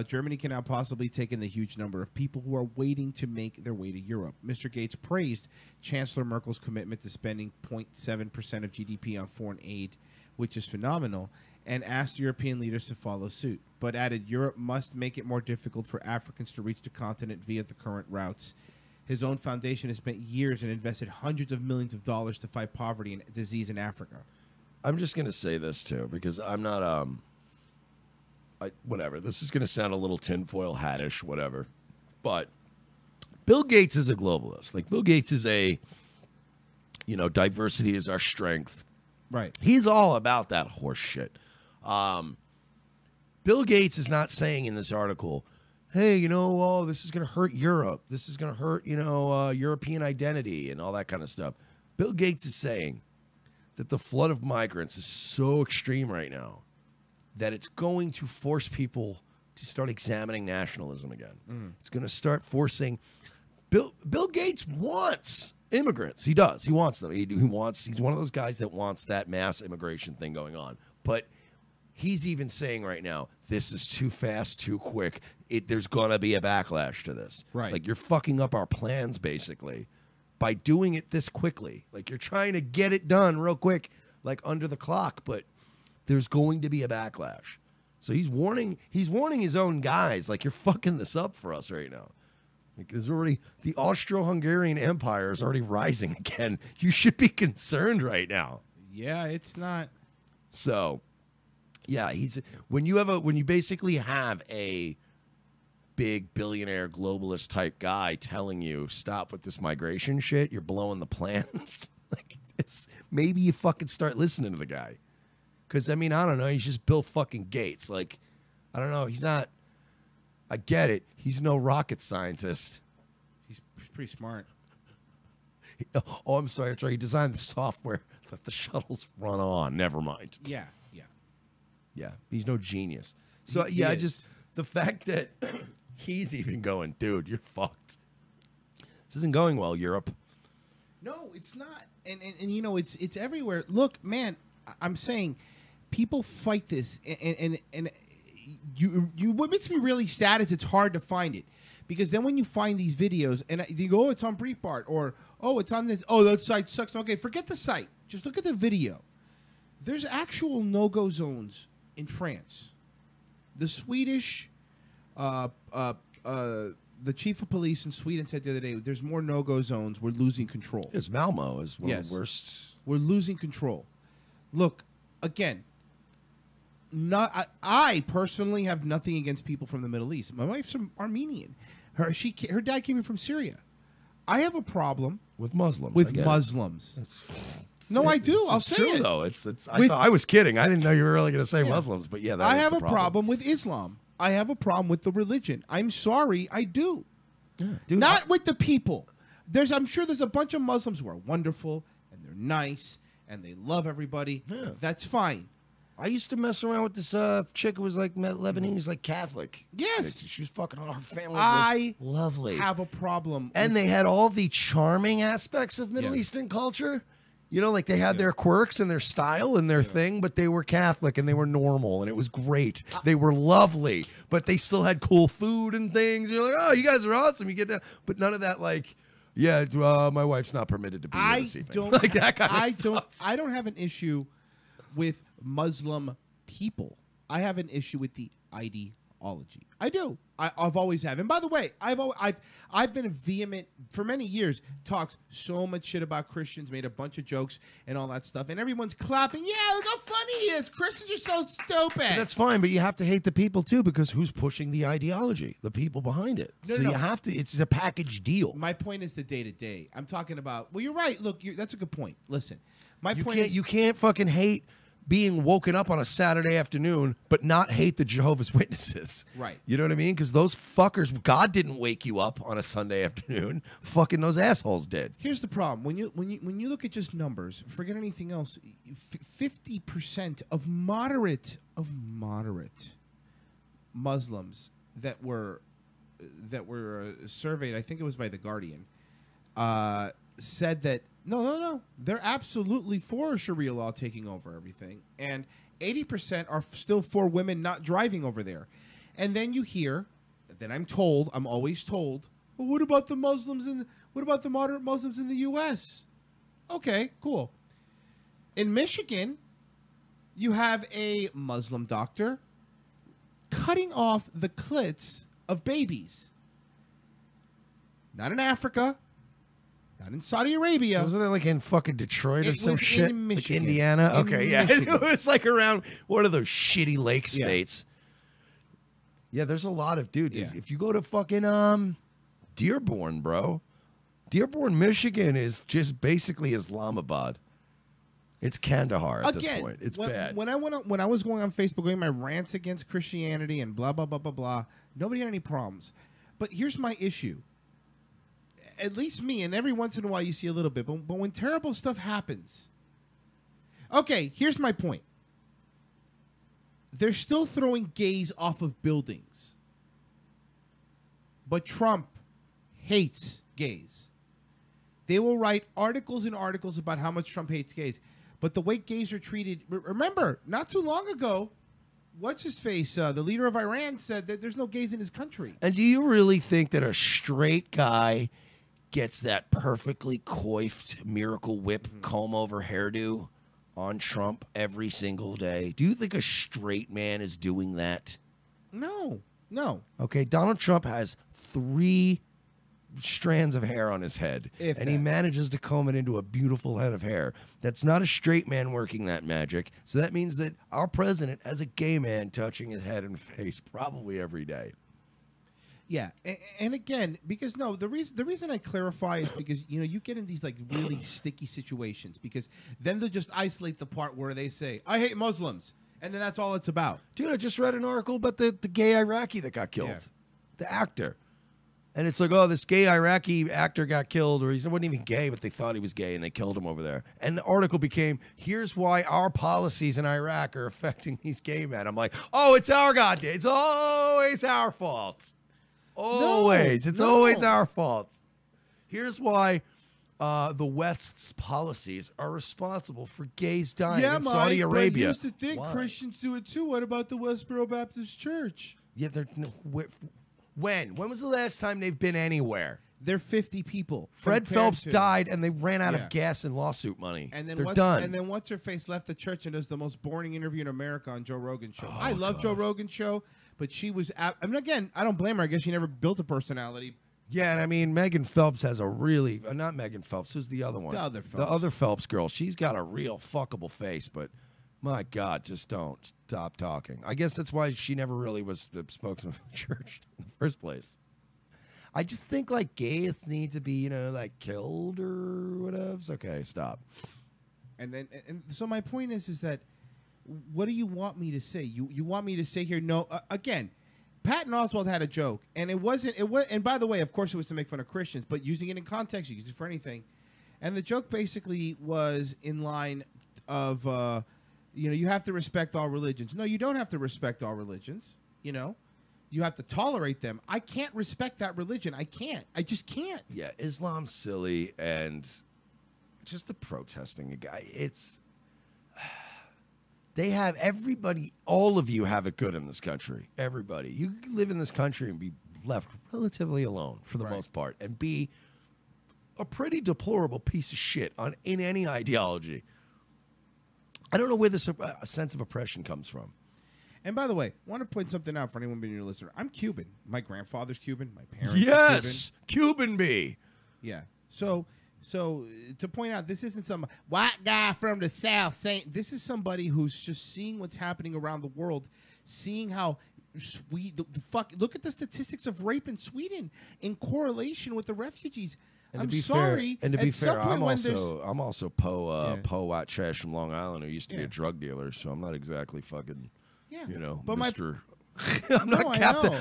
Germany can now possibly take in the huge number of people who are waiting to make their way to Europe. Mr. Gates praised Chancellor Merkel's commitment to spending 0.7% of GDP on foreign aid, which is phenomenal, and asked European leaders to follow suit, but added Europe must make it more difficult for Africans to reach the continent via the current routes. His own foundation has spent years and invested hundreds of millions of dollars to fight poverty and disease in Africa. I'm just going to say this, too, because I'm not, whatever. This is going to sound a little tinfoil hattish, whatever. But Bill Gates is a globalist. Like, Bill Gates is diversity is our strength. Right. He's all about that horse shit. Bill Gates is not saying in this article, hey, this is going to hurt Europe. This is going to hurt, European identity and all that kind of stuff. Bill Gates is saying that the flood of migrants is so extreme right now that it's going to force people to start examining nationalism again. It's going to start forcing. Bill Gates wants immigrants. He does. He wants them. He's one of those guys that wants that mass immigration thing going on. But he's even saying right now, this is too fast, too quick. There's going to be a backlash to this. Right. Like, you're fucking up our plans, basically, by doing it this quickly. Like, you're trying to get it done real quick, like under the clock, but there's going to be a backlash. So he's warning his own guys, like, you're fucking this up for us right now. Like, there's already, the Austro-Hungarian Empire is already rising again. You should be concerned right now. Yeah, it's not. So, yeah, when you basically have a big billionaire globalist type guy telling you stop with this migration shit. You're blowing the plans. Like, it's maybe you fucking start listening to the guy. Because, I mean, I don't know. He's just Bill fucking Gates. Like, I don't know. He's not. I get it. He's no rocket scientist. He's pretty smart. Oh, I'm sorry. He designed the software that the shuttles run on. Never mind. Yeah. Yeah. He's no genius. So, yeah, the fact that he's even going, dude, you're fucked. This isn't going well, Europe. No, it's not. And you know, it's everywhere. Look, man, I'm saying people fight this, and what makes me really sad is it's hard to find it, because then when you find these videos and you go, oh, it's on Breitbart, or oh, it's on this, oh, that site sucks. Okay, forget the site. Just look at the video. There's actual no-go zones in France. The Swedish, the chief of police in Sweden said the other day, there's more no-go zones. We're losing control. Yes, Malmo is one of the worst. We're losing control. Look, again, I personally have nothing against people from the Middle East. My wife's from Armenian. Her dad came in from Syria. I have a problem with Muslims. No, I do. I'll say true, it. Though I was kidding. I didn't know you were really going to say Muslims, but yeah, I have a problem with Islam. I have a problem with the religion. I'm sorry, I do. Yeah, dude, Not with the people. I'm sure there's a bunch of Muslims who are wonderful and they're nice and they love everybody. Yeah. That's fine. I used to mess around with this chick who was like Lebanese, like Catholic. Yes. She was fucking, her family was lovely. Have a problem. And they had all the charming aspects of Middle Eastern culture. You know, like they had their quirks and their style and their thing, but they were Catholic and they were normal and it was great. They were lovely, but they still had cool food and things. You're like, oh, you guys are awesome. You get that. But none of that, like, yeah, my wife's not permitted to be here this evening. Like that kind of stuff. I don't have an issue with Muslim people. I have an issue with the ideology. I do. I've always have. And by the way, I've been a vehement for many years. Talks so much shit about Christians, made a bunch of jokes and all that stuff, and everyone's clapping. Yeah, look how funny he is. Christians are so stupid. But that's fine, but you have to hate the people too, because who's pushing the ideology? The people behind it. No, you have to. It's a package deal. My point is the day to day. I'm talking about. Well, you're right. Look, that's a good point. Listen, you can't fucking hate being woken up on a Saturday afternoon, but not hate the Jehovah's Witnesses. Right. You know what I mean? Because those fuckers, God didn't wake you up on a Sunday afternoon. Fucking those assholes did. Here's the problem: when you look at just numbers, forget anything else. 50% of moderate Muslims that were surveyed, I think it was by The Guardian, said that no, they're absolutely for Sharia law taking over everything, and 80% are still for women not driving over there. And then you hear, then I'm always told, well, what about the moderate Muslims in the U.S.? Okay, cool. In Michigan, you have a Muslim doctor cutting off the clits of babies. Not in Africa. Not in Saudi Arabia. Wasn't it like in fucking Detroit or some shit? In Michigan. Like Indiana? In Okay, yeah. Michigan. It was like around one of those shitty lake states. Yeah, there's a lot of, dude, if you go to fucking Dearborn, bro. Dearborn, Michigan is just basically Islamabad. It's Kandahar at this point. It's bad. When I was going on Facebook, going my rants against Christianity and blah, blah, blah, blah, blah, nobody had any problems. But here's my issue. At least me, and every once in a while you see a little bit, but when terrible stuff happens. Okay, here's my point. They're still throwing gays off of buildings. But Trump hates gays. They will write articles and articles about how much Trump hates gays. But the way gays are treated, remember, not too long ago, what's his face? The leader of Iran said that there's no gays in his country. And do you really think that a straight guy gets that perfectly coiffed Miracle Whip comb-over hairdo on Trump every single day? Do you think a straight man is doing that? No. Okay, Donald Trump has 3 strands of hair on his head, and he manages to comb it into a beautiful head of hair. That's not a straight man working that magic, so that means that our president has a gay man touching his head and face probably every day. Yeah, and again, because the reason I clarify is because you get in these like really sticky situations because then they'll just isolate the part where they say I hate Muslims, and then that's all it's about. Dude, I just read an article about the gay Iraqi that got killed, the actor, and it's like, oh, this gay Iraqi actor got killed, or he wasn't even gay, but they thought he was gay, and they killed him over there. And the article became, here's why our policies in Iraq are affecting these gay men. I'm like, oh, it's our goddamn, it's always our fault. Always. It's always our fault. Here's why the West's policies are responsible for gays dying in Saudi Arabia. But here's the thing, Christians do it too. What about the Westboro Baptist Church? Yeah, they're when was the last time they've been anywhere? They're 50 people. Fred Phelps died, and they ran out of gas and lawsuit money. And then they're done. And then what's her face left the church and does the most boring interview in America on Joe Rogan's show. I love Joe Rogan's show, but she was. I mean, again, I don't blame her. I guess she never built a personality. Yeah, and I mean, Megan Phelps has a really not Megan Phelps. Who's the other one? The other Phelps. The other Phelps girl. She's got a real fuckable face, but my God, just don't stop talking. I guess that's why she never really was the spokesman for the church in the first place. I just think like gays need to be, like killed or whatever. Okay, stop. And so my point is that what do you want me to say? You want me to say here? No, again, Patton Oswalt had a joke, and it was. And by the way, of course, it was to make fun of Christians, but using it in context, you use it for anything. And the joke basically was in line of, you have to respect all religions. No, you don't have to respect all religions. You have to tolerate them. I can't respect that religion. I can't. I just can't. Yeah, Islam's silly, and just the protesting guy. They have everybody. All of you have it good in this country. Everybody. You can live in this country and be left relatively alone for the most part, and be a pretty deplorable piece of shit in any ideology. I don't know where this sense of oppression comes from. And by the way, I want to point something out for anyone being your listener. I'm Cuban. My grandfather's Cuban. My parents are Cuban. Cuban bee. Yeah. So to point out, this isn't some white guy from the South saying. This is somebody who's just seeing what's happening around the world, seeing how look at the statistics of rape in Sweden in correlation with the refugees. I'm sorry. And to be fair, I'm also Poe White Trash from Long Island who used to be a drug dealer, so I'm not exactly fucking. Yeah, but Mr.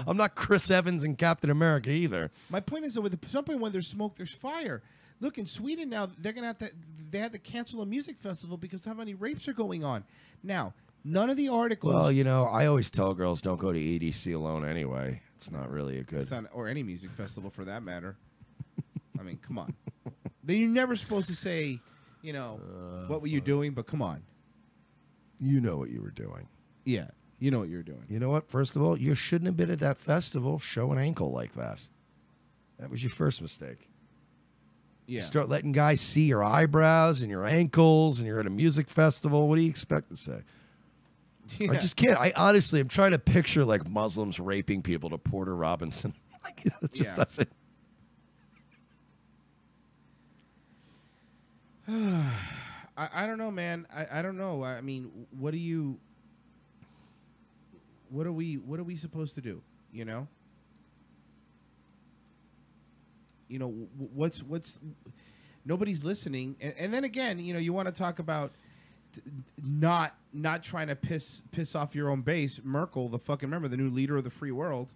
I'm not Chris Evans in Captain America either. My point is that at some point when there's smoke, there's fire. Look, in Sweden now, they're gonna have to. They had to cancel a music festival because of how many rapes are going on. Now, none of the articles. Well, I always tell girls don't go to EDC alone anyway. It's not really a good. Or any music festival for that matter. I mean, come on. You're never supposed to say, what were you doing? But come on. You know what you were doing. Yeah, you know what you're doing. You know what? First of all, you shouldn't have been at that festival showing ankle like that. That was your first mistake. Yeah. You start letting guys see your eyebrows and your ankles, and you're at a music festival. What do you expect to say? Yeah. I just can't. I honestly, I'm trying to picture like Muslims raping people to Porter Robinson. Like, it just doesn't. I don't know, man. I don't know. I mean, what are we supposed to do? What's nobody's listening, and then again, you want to talk about not trying to piss off your own base. Merkel, remember the new leader of the free world,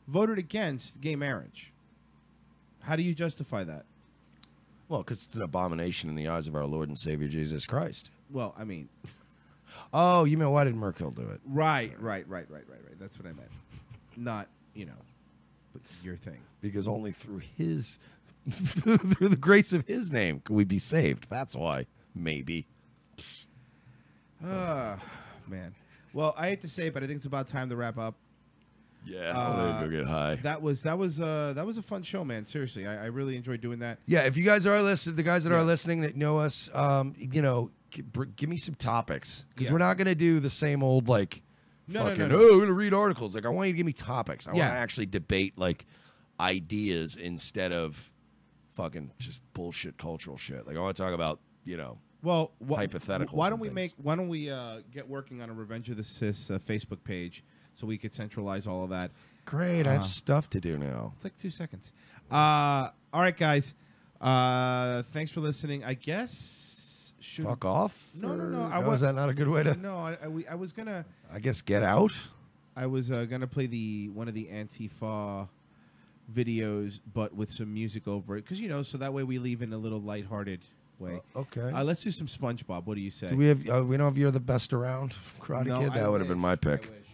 voted against gay marriage. How do you justify that? Well, because it's an abomination in the eyes of our Lord and Savior Jesus Christ. Well, I mean, oh, you mean why did Merkel do it? Right. That's what I meant. Not, but your thing. Because only through through the grace of his name could we be saved. That's why, maybe. Man. Well, I hate to say it, but I think it's about time to wrap up. Yeah, I'll go get high. That was a fun show, man. Seriously, I really enjoyed doing that. Yeah, if you guys are listening, the guys that are listening that know us, give me some topics because we're not going to do the same old we're going to read articles. Like, I want you to give me topics. I want to actually debate like ideas instead of fucking just bullshit cultural shit. Like, I want to talk about hypotheticals. Why don't we get working on a Revenge of the Cis Facebook page so we could centralize all of that? Great. I have stuff to do now. It's like 2 seconds. All right, guys. Thanks for listening. I guess. Fuck off? No. Is that not a good way to? No, I was gonna. I guess get out. I was gonna play one of the Antifa videos, but with some music over it, because so that way we leave in a little lighthearted way. Okay. Let's do some SpongeBob. What do you say? Do we have? We don't have You're the Best Around, Karate No, Kid. I That would have wish. been my pick. I wish.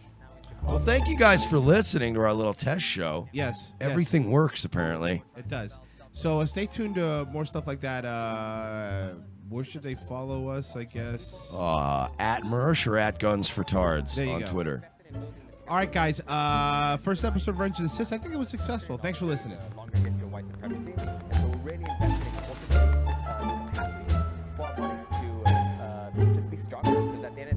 Well, thank you guys for listening to our little test show. Yes. Everything works apparently. It does. So stay tuned to more stuff like that. Where should they follow us? I guess. At Mersh or at Guns for Tards There you on go. Twitter. All right, guys. First episode of Revenge of the Cis. I think it was successful. Thanks for listening. Longer history of white supremacy, and so we're really investing in cultivating the capacity for our bodies to just be stronger, because at the end of